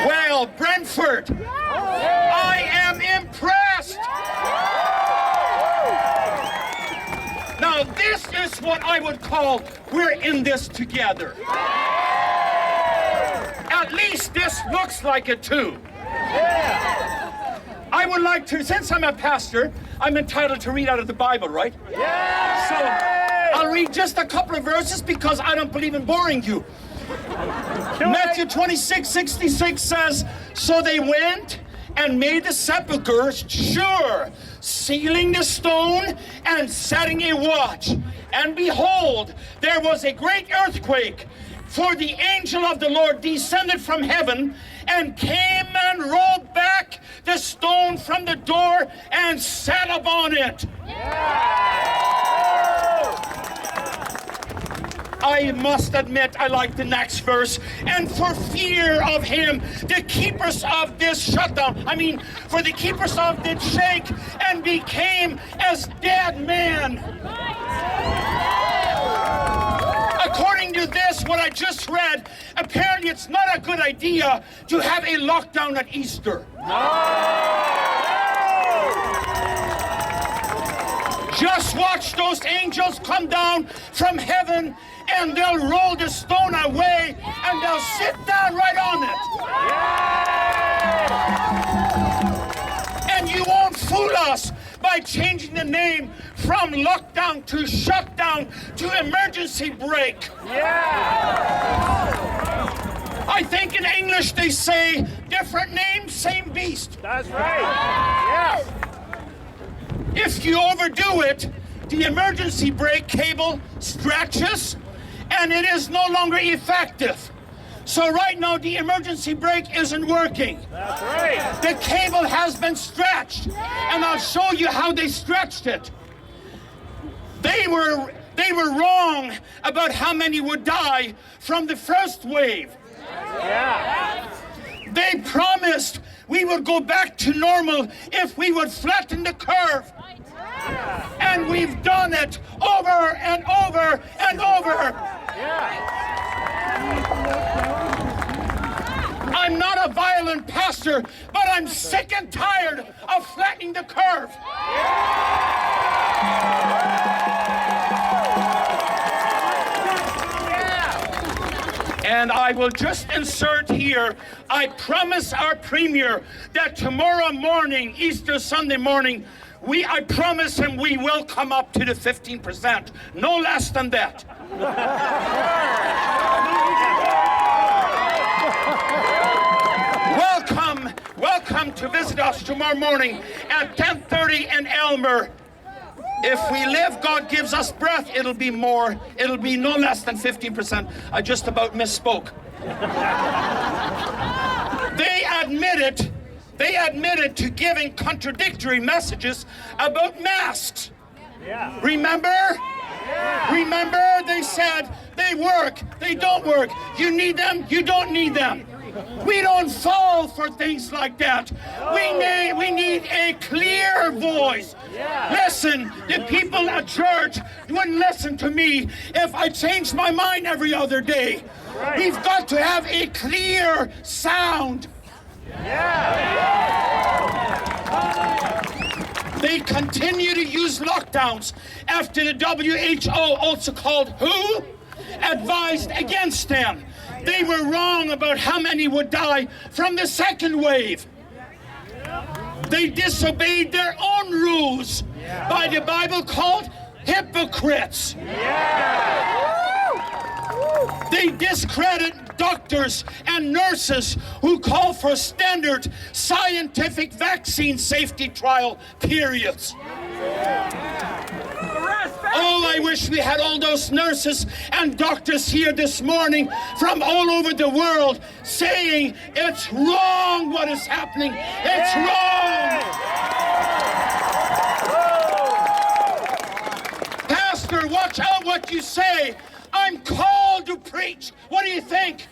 Well, Brantford, I am impressed. Now, this is what I would call we're in this together. At least this looks like it too. I I would like to, since I'm a pastor, I'm entitled to read out of the Bible, right? Yeah! So I'll read just a couple of verses because I don't believe in boring you. Matthew 26:66 says, so they went and made the sepulchres sure, sealing the stone and setting a watch. And behold, there was a great earthquake, for the angel of the Lord descended from heaven and came and rolled back the stone from the door and sat upon it. I must admit, I like the next verse. And for fear of him, the keepers of this shutdown, for the keepers of did shake and became as dead men. According to this, what I just read, apparently it's not a good idea to have a lockdown at Easter. Just watch those angels come down from heaven and they'll roll the stone away and they'll sit down right on it. And you won't fool us by changing the name from lockdown to shutdown to emergency break. I think in English they say different name, same beast. That's right. Yes. If you overdo it, the emergency brake cable stretches and it is no longer effective. So right now the emergency brake isn't working. That's right. The cable has been stretched, and I'll show you how they stretched it. They were wrong about how many would die from the first wave. Yeah. They promised we would go back to normal if we would flatten the curve. And we've done it over and over and over. I'm not a violent pastor, but I'm sick and tired of flattening the curve. And I will just insert here, I promise our Premier that tomorrow morning, Easter Sunday morning, I promise him we will come up to the 15%, no less than that. Welcome to visit us tomorrow morning at 10:30 in Elmer. If we live, God gives us breath, it'll be more. It'll be no less than 15%. I just about misspoke. They admitted to giving contradictory messages about masks. Yeah. Remember? Yeah. Remember, they said they work, they don't work. You need them, you don't need them. We don't fall for things like that. We need a clear voice. Yeah. Listen, the people at church wouldn't listen to me if I changed my mind every other day. Right. We've got to have a clear sound. They continue to use lockdowns after the WHO, also called WHO, advised against them. They were wrong about how many would die from the second wave. They disobeyed their own rules by the Bible called hypocrites. They discredit doctors and nurses who call for standard scientific vaccine safety trial periods. Oh, I wish we had all those nurses and doctors here this morning from all over the world saying it's wrong what is happening. It's wrong. Pastor, watch out what you say. I'm called to preach. What do you think?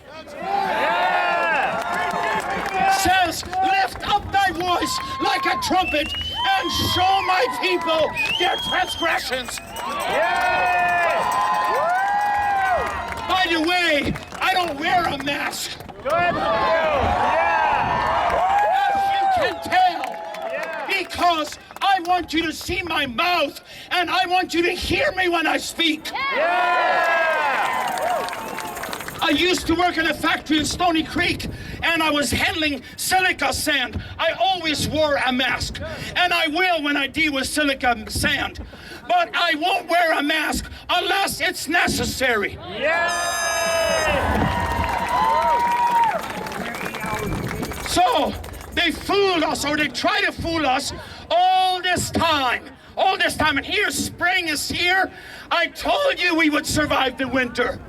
Says, lift up thy voice like a trumpet and show my people their transgressions. By the way, I don't wear a mask. As you can tell, because I want you to see my mouth and I want you to hear me when I speak. I used to work in a factory in Stony Creek, and I was handling silica sand. I always wore a mask, and I will when I deal with silica sand. But I won't wear a mask unless it's necessary. So they fooled us, or they try to fool us all this time. And here, spring is here. I told you we would survive the winter.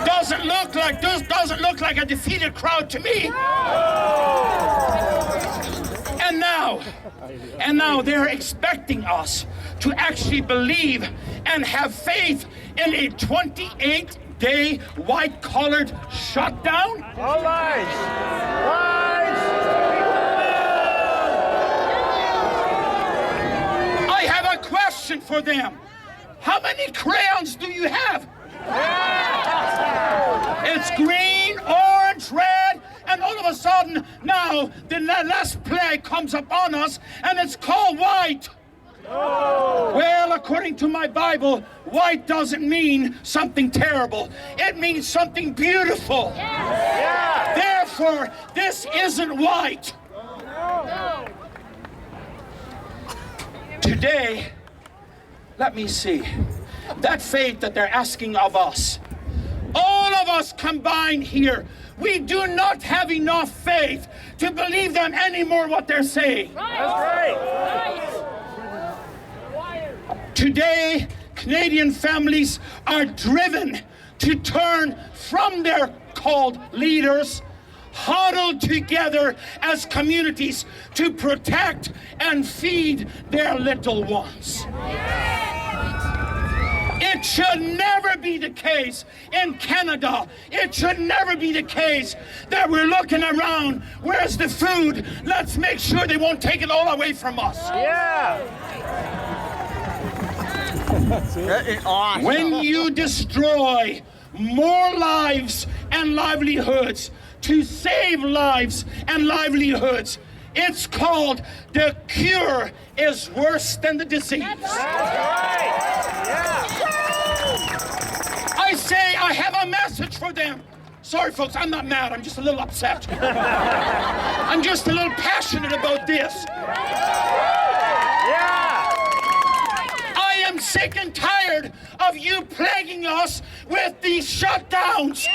Doesn't look like a defeated crowd to me. And now they're expecting us to actually believe and have faith in a 28-day white-collared shutdown. All lies. I have a question for them. How many crayons do you have? It's green, orange, red, and all of a sudden now the last plague comes upon us, and it's called white. Well, according to my Bible, white doesn't mean something terrible. It means something beautiful. Therefore, this isn't white. Today, let me see, that faith that they're asking of us, all of us combined here, we do not have enough faith to believe them anymore what they're saying. That's right. Today, Canadian families are driven to turn from their called leaders, huddled together as communities to protect and feed their little ones. It should never be the case in Canada. It should never be the case that we're looking around. Where's the food? Let's make sure they won't take it all away from us. Awesome. When you destroy more lives and livelihoods to save lives and livelihoods, it's called the cure is worse than the disease. I say I have a message for them. Sorry, folks, I'm not mad. I'm just a little upset. I'm just a little passionate about this. I am sick and tired of you plaguing us with these shutdowns.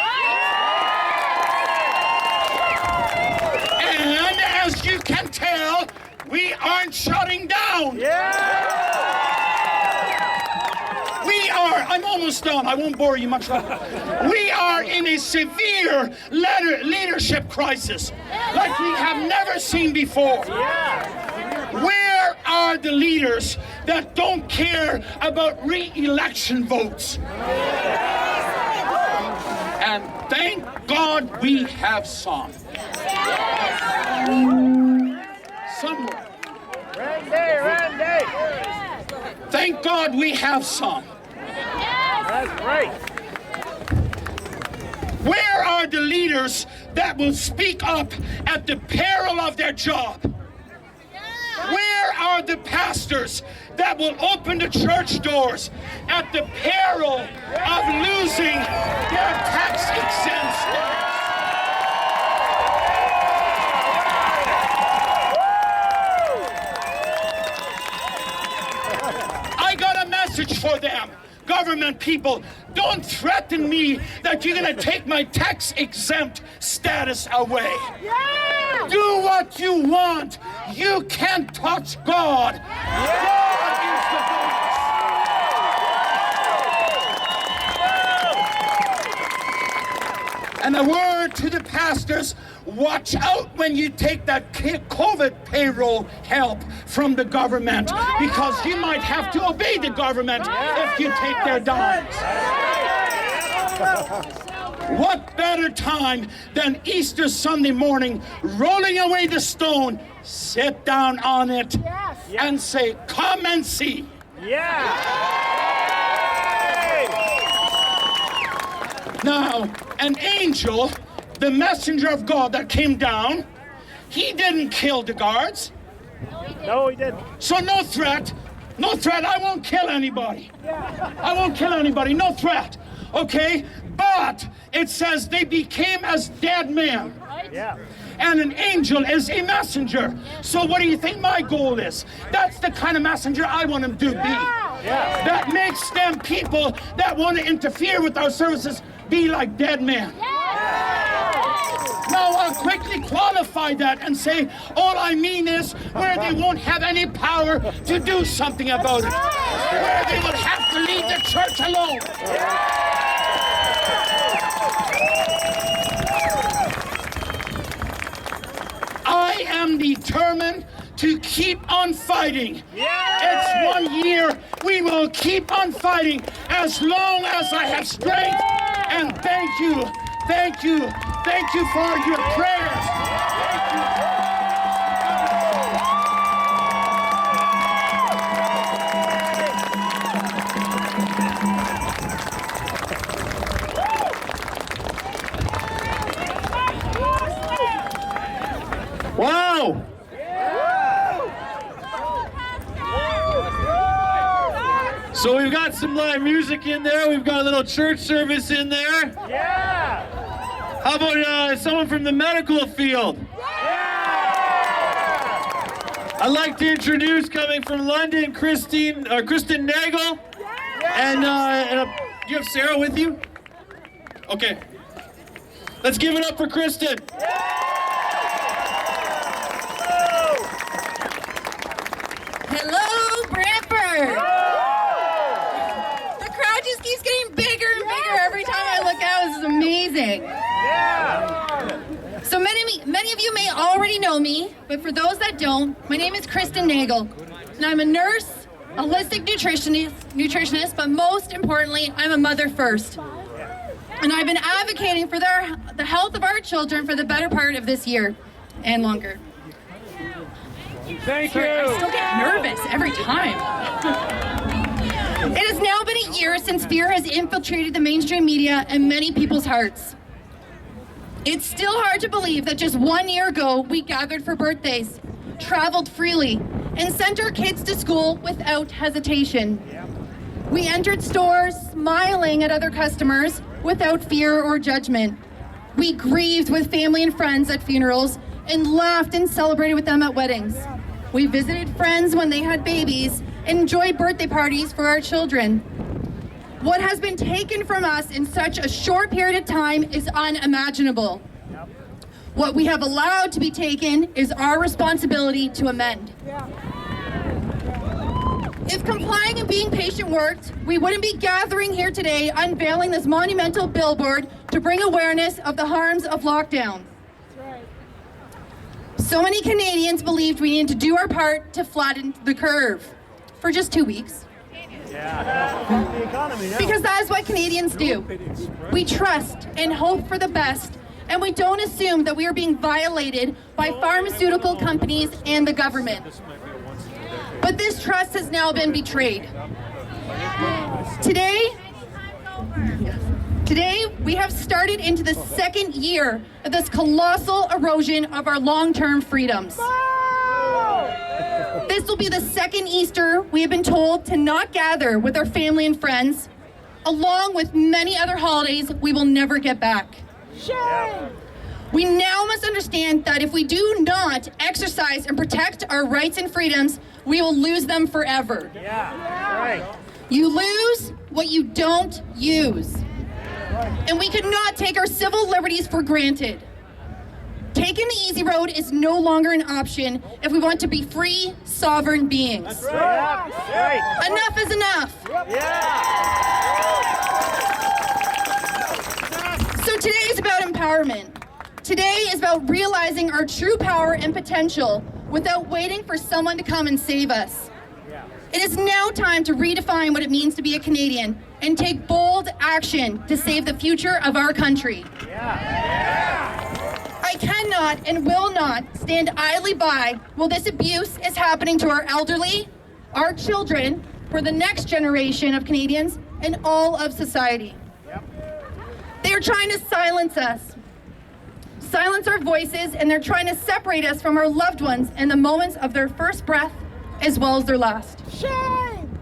And as you can tell, we aren't shutting down. We are, I'm almost done, I won't bore you much longer. We are in a severe leadership crisis like we have never seen before. Where are the leaders that don't care about re-election votes? And thank God we have some. Somewhere. Randy. Thank God we have some. That's right. Where are the leaders that will speak up at the peril of their job? Where are the pastors that will open the church doors at the peril of losing their tax-exempt status? I got a message for them. Government people, don't threaten me that you're going to take my tax-exempt status away. Do what you want. You can't touch God. God is the boss. And a word to the pastors, watch out when you take that COVID payroll help from the government, because you might have to obey the government if you take their dimes. What better time than Easter Sunday morning, rolling away the stone, sit down on it and say, come and see. Now, an angel, the messenger of God that came down, he didn't kill the guards. No, he didn't. So no threat. No threat. I won't kill anybody. I won't kill anybody. No threat. Okay? But it says they became as dead men. Yeah. And an angel is a messenger. So what do you think my goal is? That's the kind of messenger I want them to be. That makes them people that want to interfere with our services be like dead men. Now I'll quickly qualify that and say, all I mean is where they won't have any power to do something about it. Where they will have to leave the church alone. I am determined to keep on fighting. It's 1 year. We will keep on fighting as long as I have strength. And thank you for your prayers. Thank you. Wow! So we've got some live music in there. We've got a little church service in there. Yeah. How about someone from the medical field? I'd like to introduce, coming from London, Kristen Nagel. And do you have Sarah with you? Okay. Let's give it up for Kristen. Hello, Brantford! The crowd just keeps getting bigger and bigger every time I look out. This is amazing. So many of you may already know me, but for those that don't, my name is Kristen Nagel, and I'm a nurse, a holistic nutritionist, but most importantly, I'm a mother first. And I've been advocating for the health of our children for the better part of this year and longer. Thank you. I still get nervous every time. It has now been a year since fear has infiltrated the mainstream media and many people's hearts. It's still hard to believe that just 1 year ago, we gathered for birthdays, traveled freely, and sent our kids to school without hesitation. We entered stores smiling at other customers without fear or judgment. We grieved with family and friends at funerals and laughed and celebrated with them at weddings. We visited friends when they had babies and enjoyed birthday parties for our children. What has been taken from us in such a short period of time is unimaginable. What we have allowed to be taken is our responsibility to amend. If complying and being patient worked, we wouldn't be gathering here today unveiling this monumental billboard to bring awareness of the harms of lockdown. So many Canadians believed we needed to do our part to flatten the curve for just 2 weeks. Because that is what Canadians do. We trust and hope for the best, and we don't assume that we are being violated by pharmaceutical companies and the government. But this trust has now been betrayed. Today, we have started into the second year of this colossal erosion of our long-term freedoms. This will be the second Easter we have been told to not gather with our family and friends, along with many other holidays we will never get back. Shame! We now must understand that if we do not exercise and protect our rights and freedoms, we will lose them forever. You lose what you don't use. And we cannot take our civil liberties for granted. Taking the easy road is no longer an option if we want to be free, sovereign beings. Enough is enough. So today is about empowerment. Today is about realizing our true power and potential without waiting for someone to come and save us. It is now time to redefine what it means to be a Canadian and take bold action to save the future of our country. I cannot and will not stand idly by while this abuse is happening to our elderly, our children, for the next generation of Canadians, and all of society. They are trying to silence us, silence our voices, and they're trying to separate us from our loved ones in the moments of their first breath as well as their last. Shame!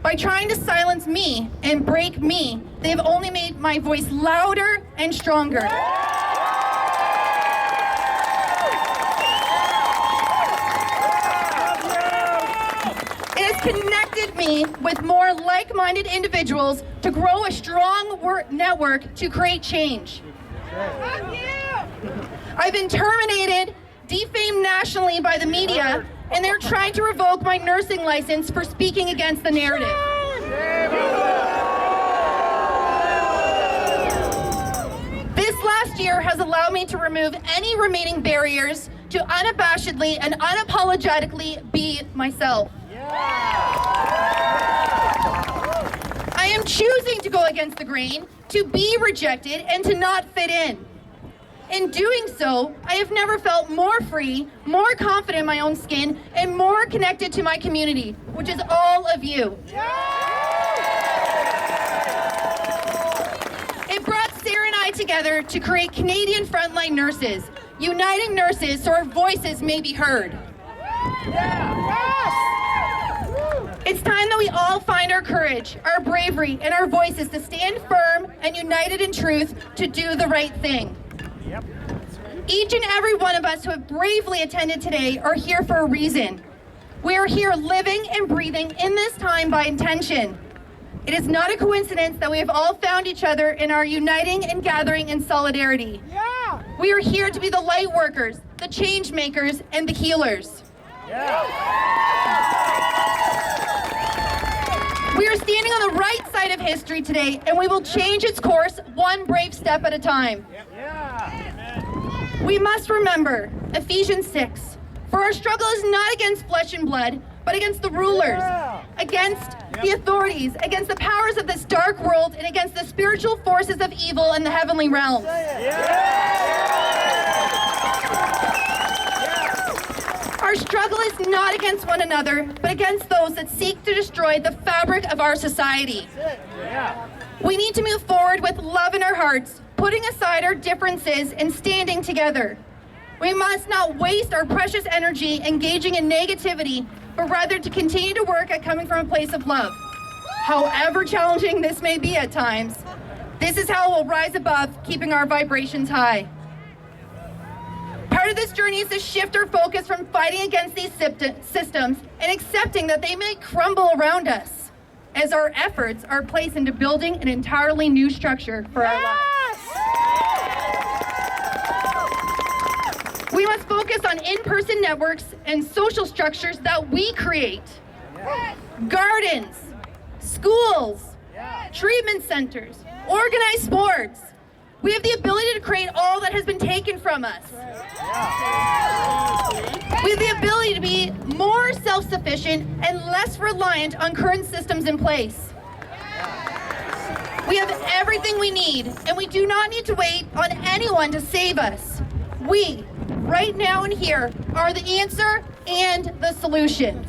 By trying to silence me and break me, they have only made my voice louder and stronger. It has connected me with more like-minded individuals to grow a strong network to create change. I've been terminated, defamed nationally by the media, and they're trying to revoke my nursing license for speaking against the narrative. This last year has allowed me to remove any remaining barriers to unabashedly and unapologetically be myself. I am choosing to go against the grain, to be rejected, and to not fit in. In doing so, I have never felt more free, more confident in my own skin, and more connected to my community, which is all of you. It brought Sarah and I together to create Canadian Frontline Nurses, uniting nurses so our voices may be heard. It's time that we all find our courage, our bravery, and our voices to stand firm and united in truth to do the right thing. Each and every one of us who have bravely attended today are here for a reason. We are here living and breathing in this time by intention. It is not a coincidence that we have all found each other in our uniting and gathering in solidarity. We are here to be the light workers, the change makers, and the healers. We are standing on the right side of history today, and we will change its course one brave step at a time. We must remember Ephesians 6. For our struggle is not against flesh and blood, but against the rulers, against the authorities, against the powers of this dark world, and against the spiritual forces of evil in the heavenly realms. Our struggle is not against one another, but against those that seek to destroy the fabric of our society. We need to move forward with love in our hearts, putting aside our differences and standing together. We must not waste our precious energy engaging in negativity, but rather to continue to work at coming from a place of love. However challenging this may be at times, this is how we'll rise above, keeping our vibrations high. Part of this journey is to shift our focus from fighting against these systems and accepting that they may crumble around us, as our efforts are placed into building an entirely new structure for our lives. We must focus on in-person networks and social structures that we create. Gardens, schools, treatment centers, organized sports. We have the ability to create all that has been taken from us. We have the ability to be more self-sufficient and less reliant on current systems in place. We have everything we need, and we do not need to wait on anyone to save us. We, right now and here, are the answer and the solution.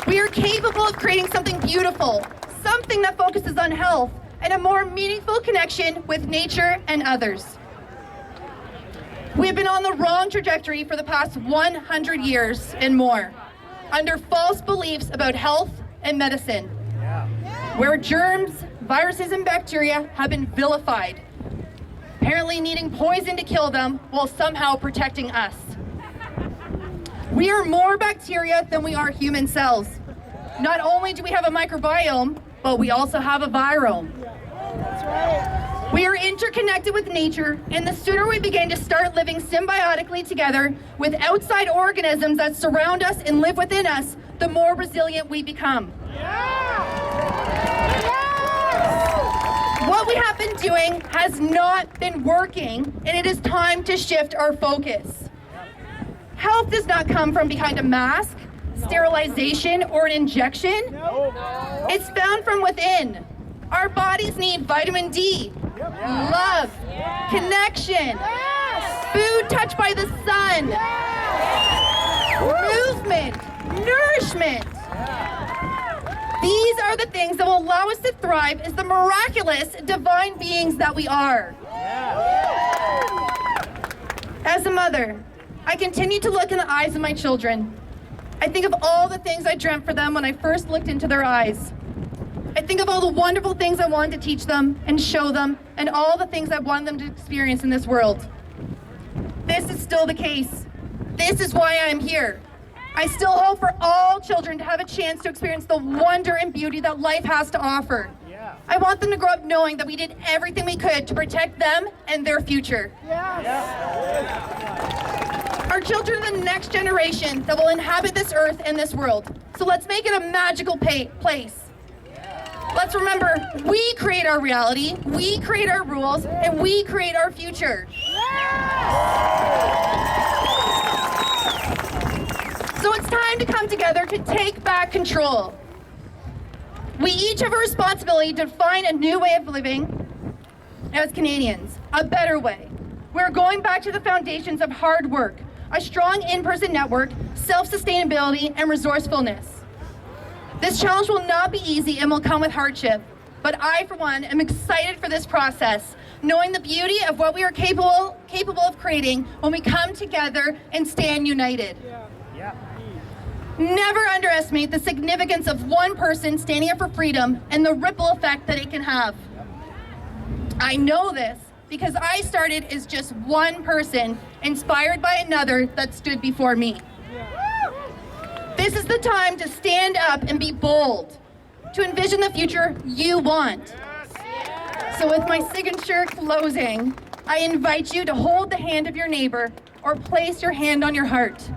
We are capable of creating something beautiful, something that focuses on health and a more meaningful connection with nature and others. We have been on the wrong trajectory for the past 100 years and more, under false beliefs about health and medicine, where germs, viruses, and bacteria have been vilified, apparently needing poison to kill them while somehow protecting us. We are more bacteria than we are human cells. Not only do we have a microbiome, but we also have a virome. We are interconnected with nature, and the sooner we begin to start living symbiotically together with outside organisms that surround us and live within us, the more resilient we become. What we have been doing has not been working, and it is time to shift our focus. Health does not come from behind a mask, sterilization, or an injection. It's found from within. Our bodies need vitamin D, love, connection, food touched by the sun, movement, nourishment. These are the things that will allow us to thrive as the miraculous, divine beings that we are. As a mother, I continue to look in the eyes of my children I think of all the things I dreamt for them when I first looked into their eyes. I think of all the wonderful things I wanted to teach them and show them, and all the things I wanted them to experience in this world. This is still the case. This is why I'm here. I still hope for all children to have a chance to experience the wonder and beauty that life has to offer. I want them to grow up knowing that we did everything we could to protect them and their future. Our children are the next generation that will inhabit this earth and this world. So let's make it a magical place. Let's remember, we create our reality, we create our rules, and we create our future. So it's time to come together to take back control. We each have a responsibility to find a new way of living as Canadians, a better way. We're going back to the foundations of hard work, a strong in-person network, self-sustainability, and resourcefulness. This challenge will not be easy and will come with hardship, but I, for one, am excited for this process, knowing the beauty of what we are capable of creating when we come together and stand united. Never underestimate the significance of one person standing up for freedom and the ripple effect that it can have. I know this because I started as just one person inspired by another that stood before me. This is the time to stand up and be bold, to envision the future you want. So with my signature closing, I invite you to hold the hand of your neighbor or place your hand on your heart.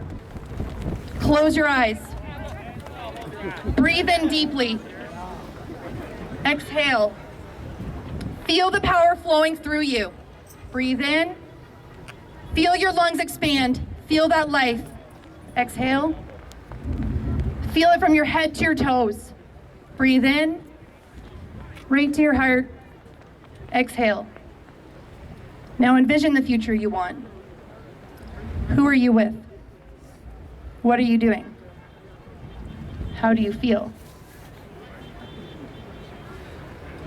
Close your eyes. Breathe in deeply. Exhale. Feel the power flowing through you. Breathe in. Feel your lungs expand. Feel that life. Exhale. Feel it from your head to your toes. Breathe in. Right to your heart. Exhale. Now envision the future you want. Who are you with? What are you doing? How do you feel?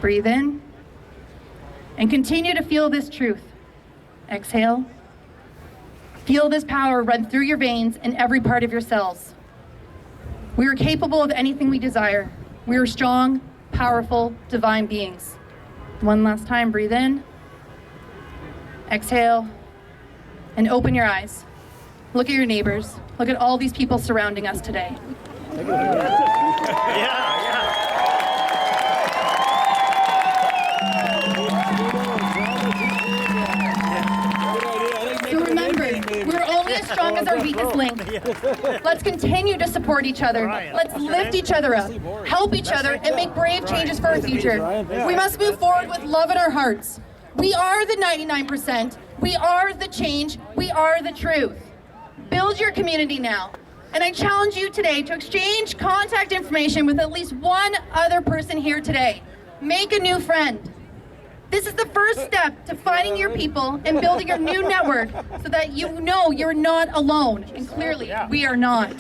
Breathe in and continue to feel this truth. Exhale. Feel this power run through your veins and every part of your cells. We are capable of anything we desire. We are strong, powerful, divine beings. One last time, breathe in. Exhale. And open your eyes. Look at your neighbors. Look at all these people surrounding us today. So remember, we're only as strong as our weakest link. Let's continue to support each other. Let's lift each other up, help each other, and make brave changes for our future. We must move forward with love in our hearts. We are the 99%. We are the change. We are the truth. Build your community now. And I challenge you today to exchange contact information with at least one other person here today. Make a new friend. This is the first step to finding your people and building your new network so that you know you're not alone. And clearly, we are not.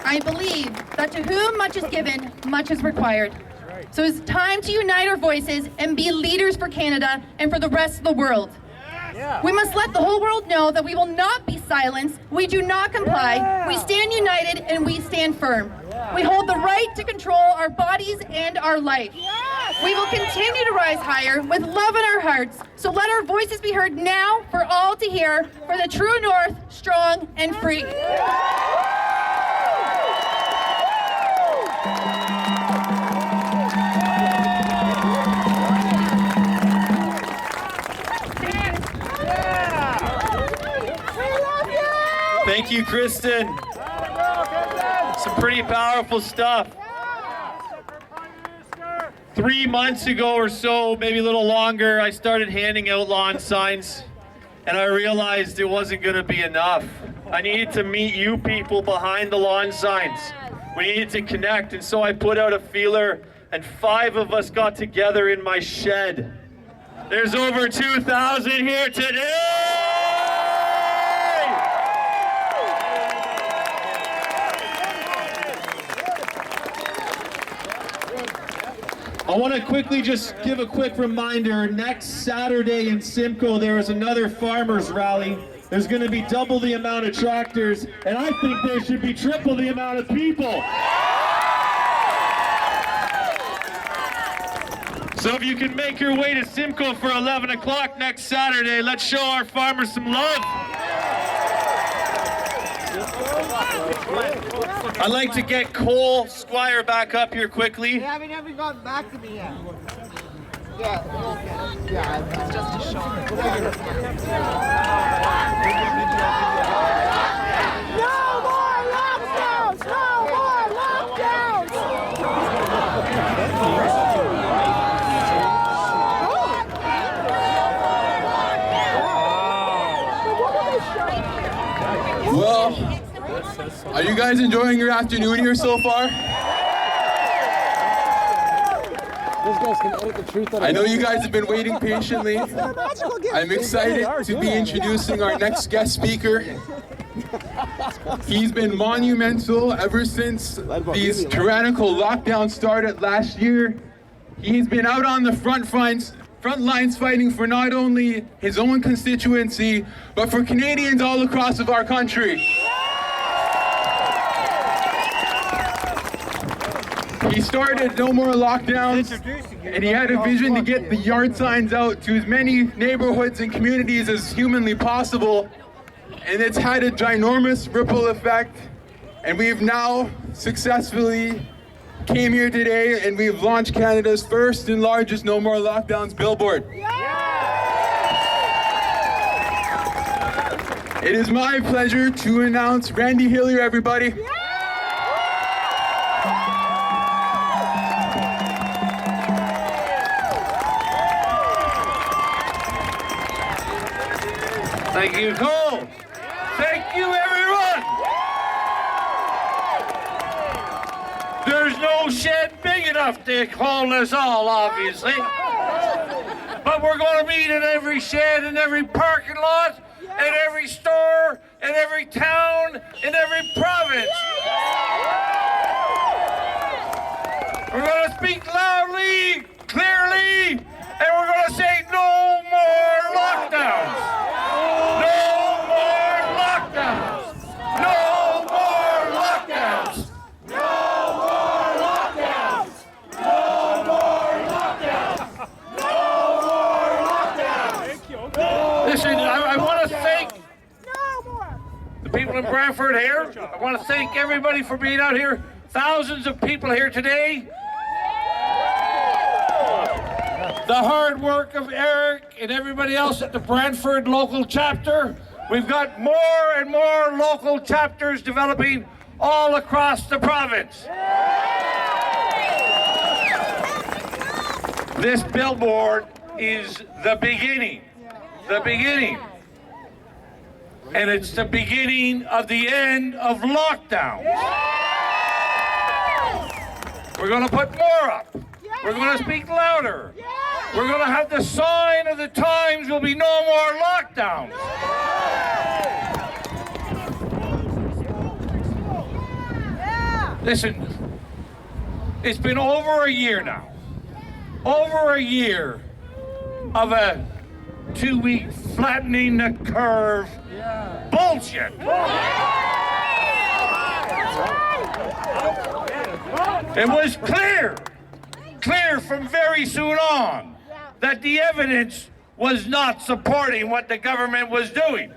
I believe that to whom much is given, much is required. So it's time to unite our voices and be leaders for Canada and for the rest of the world. We must let the whole world know that we will not be silenced, we do not comply, we stand united and we stand firm. We hold the right to control our bodies and our life. We will continue to rise higher with love in our hearts, so let our voices be heard now for all to hear, for the true North, strong and free. Thank you, Kristen. Some pretty powerful stuff. 3 months ago or so, maybe a little longer, I started handing out lawn signs, and I realized it wasn't going to be enough. I needed to meet you people behind the lawn signs. We needed to connect, and so I put out a feeler, and 5 of us got together in my shed. There's over 2,000 here today! I want to quickly just give a quick reminder. Next Saturday in Simcoe, there is another farmers rally. There's going to be double the amount of tractors, and I think there should be triple the amount of people. So if you can make your way to Simcoe for 11 o'clock next Saturday, let's show our farmers some love. I'd like to get Cole Squire back up here quickly. They haven't even gotten back to me yet. Yeah, okay. Yeah, it's just a show. No more lockdowns! No more lockdowns! Well, are you guys enjoying your afternoon here so far? I know you guys have been waiting patiently. I'm excited to be introducing our next guest speaker. He's been monumental ever since these tyrannical lockdowns started last year. He's been out on the front lines fighting for not only his own constituency, but for Canadians all across of our country. He started No More Lockdowns, and he had a vision to get the yard signs out to as many neighborhoods and communities as humanly possible. And it's had a ginormous ripple effect. And we've now successfully came here today and we've launched Canada's first and largest No More Lockdowns billboard. It is my pleasure to announce Randy Hillier, everybody. Thank you, Cole. Thank you, everyone. There's no shed big enough to hold us all, obviously. But we're going to meet in every shed, in every parking lot, in every store, in every town, in every province. We're going to speak loudly, clearly, and we're going to say no more lockdowns. No more lockdowns! No more lockdowns! No more lockdowns! No more lockdowns! No more lockdowns! Listen, I want to thank the people in Brantford here. I want to thank everybody for being out here. Thousands of people here today. The hard work of Eric and everybody else at the Brantford local chapter. We've got more and more local chapters developing all across the province. This billboard is the beginning. The beginning. And it's the beginning of the end of lockdown. We're going to put more up. We're going to speak louder. We're going to have the sign of the times will be no more lockdowns. Listen, it's been over a year now. Over a year of a 2-week flattening the curve bullshit. It was clear from very soon on that the evidence was not supporting what the government was doing.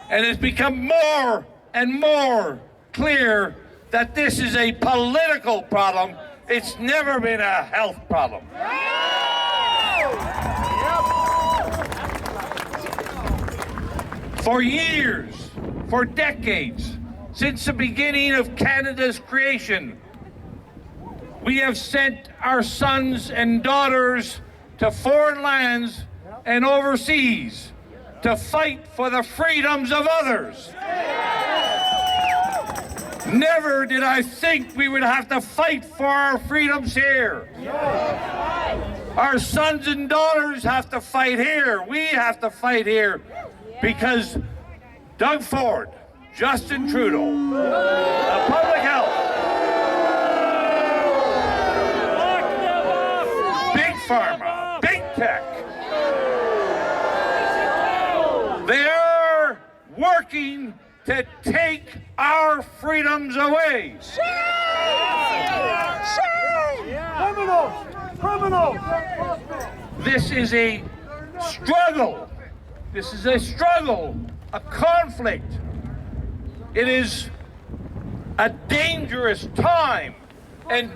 And it's become more and more clear that this is a political problem. It's never been a health problem. For years, for decades, since the beginning of Canada's creation, we have sent our sons and daughters to foreign lands and overseas to fight for the freedoms of others. Never did I think we would have to fight for our freedoms here. Our sons and daughters have to fight here. We have to fight here because Doug Ford, Justin Trudeau, the public health, Pharma, Big Tech. They're working to take our freedoms away. Criminals! This is a struggle. This is a struggle, a conflict. It is a dangerous time, and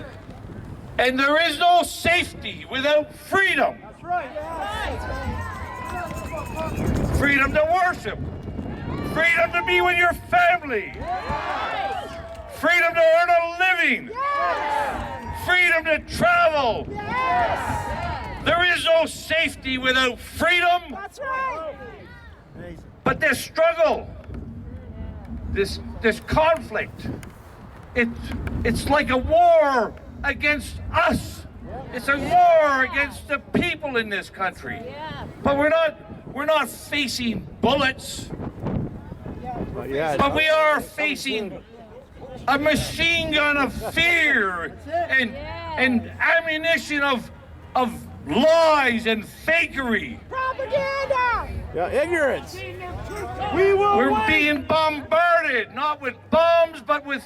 there is no safety without freedom. That's right. Freedom to worship, freedom to be with your family, freedom to earn a living, freedom to travel. There is no safety without freedom. That's right. But this struggle, this conflict, it's like a war against us. It's a war against the people in this country. But we're not facing bullets. But we are facing a machine gun of fear and ammunition of lies and fakery. Propaganda! Yeah, ignorance. We're being bombarded, not with bombs, but with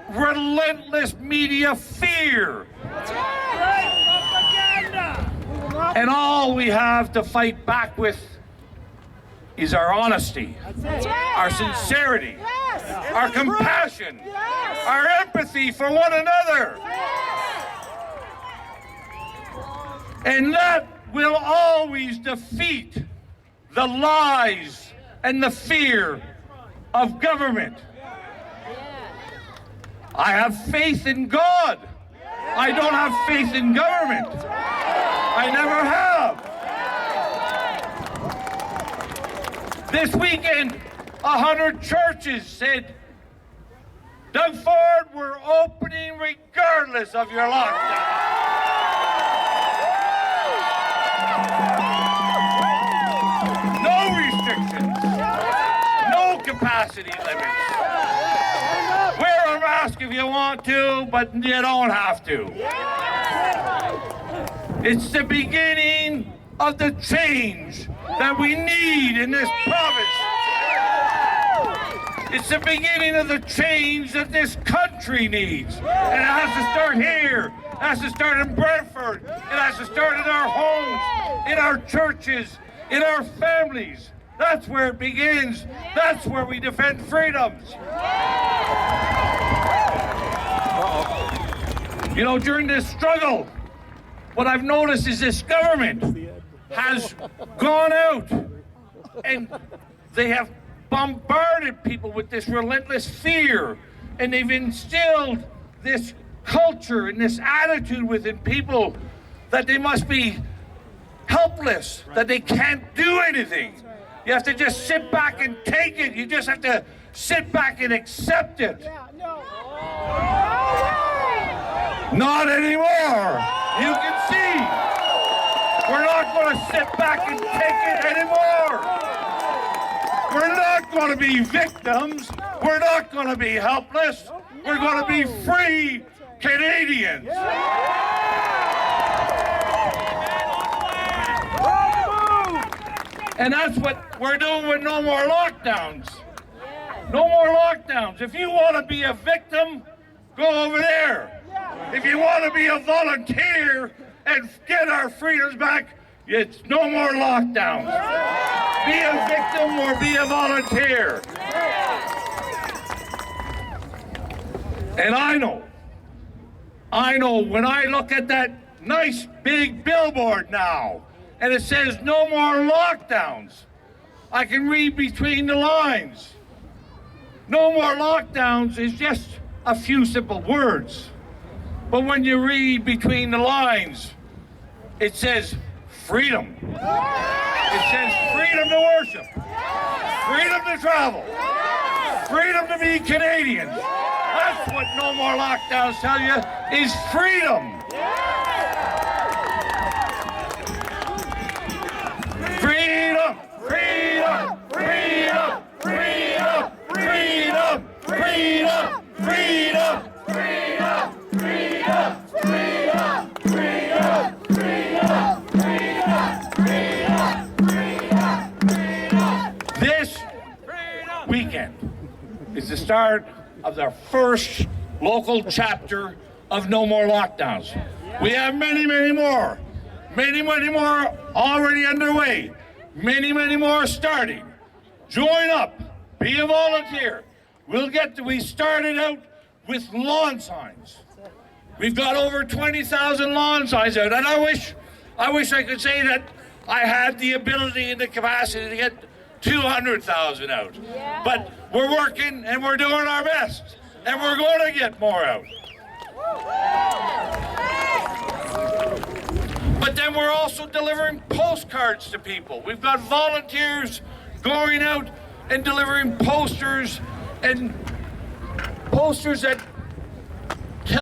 relentless media fear. That's right. Propaganda! And all we have to fight back with is our honesty, our sincerity, our compassion, our empathy for one another. And that will always defeat the lies and the fear of government. I have faith in God. I don't have faith in government. I never have. This weekend, 100 churches said, Doug Ford, we're opening regardless of your lockdown. No restrictions, no capacity limits. Wear a mask if you want to, but you don't have to. It's the beginning of the change that we need in this province. It's the beginning of the change that this country needs. And it has to start here. It has to start in Brantford. It has to start in our homes, in our churches, in our families. That's where it begins. That's where we defend freedoms. You know, during this struggle, what I've noticed is this government has gone out and they have bombarded people with this relentless fear, and they've instilled this culture and this attitude within people that they must be helpless, that they can't do anything. You have to just sit back and take it. You just have to sit back and accept it. Not anymore. You can see. We're not going to sit back and take it anymore. We're not going to be victims. We're not going to be helpless. We're going to be free Canadians. And that's what we're doing with no more lockdowns. No more lockdowns. If you want to be a victim, go over there. If you want to be a volunteer and get our freedoms back, it's no more lockdowns. Be a victim or be a volunteer. And I know when I look at that nice big billboard now, and it says no more lockdowns, I can read between the lines. No more lockdowns is just a few simple words. But when you read between the lines, it says freedom. It says freedom to worship, freedom to travel, freedom to be Canadians. That's what no more lockdowns tell you, is freedom. Freedom, freedom, freedom, freedom, freedom, freedom, freedom, freedom, freedom, freedom, freedom, freedom. of the first local chapter of No More Lockdowns. We have many, many more. Many, many more already underway. Many, many more starting. Join up. Be a volunteer. We started out with lawn signs. We've got over 20,000 lawn signs out, and I wish I could say that I had the ability and the capacity to get 200,000 out. Yeah. But we're working and we're doing our best, and we're going to get more out. But then we're also delivering postcards to people. We've got volunteers going out and delivering posters that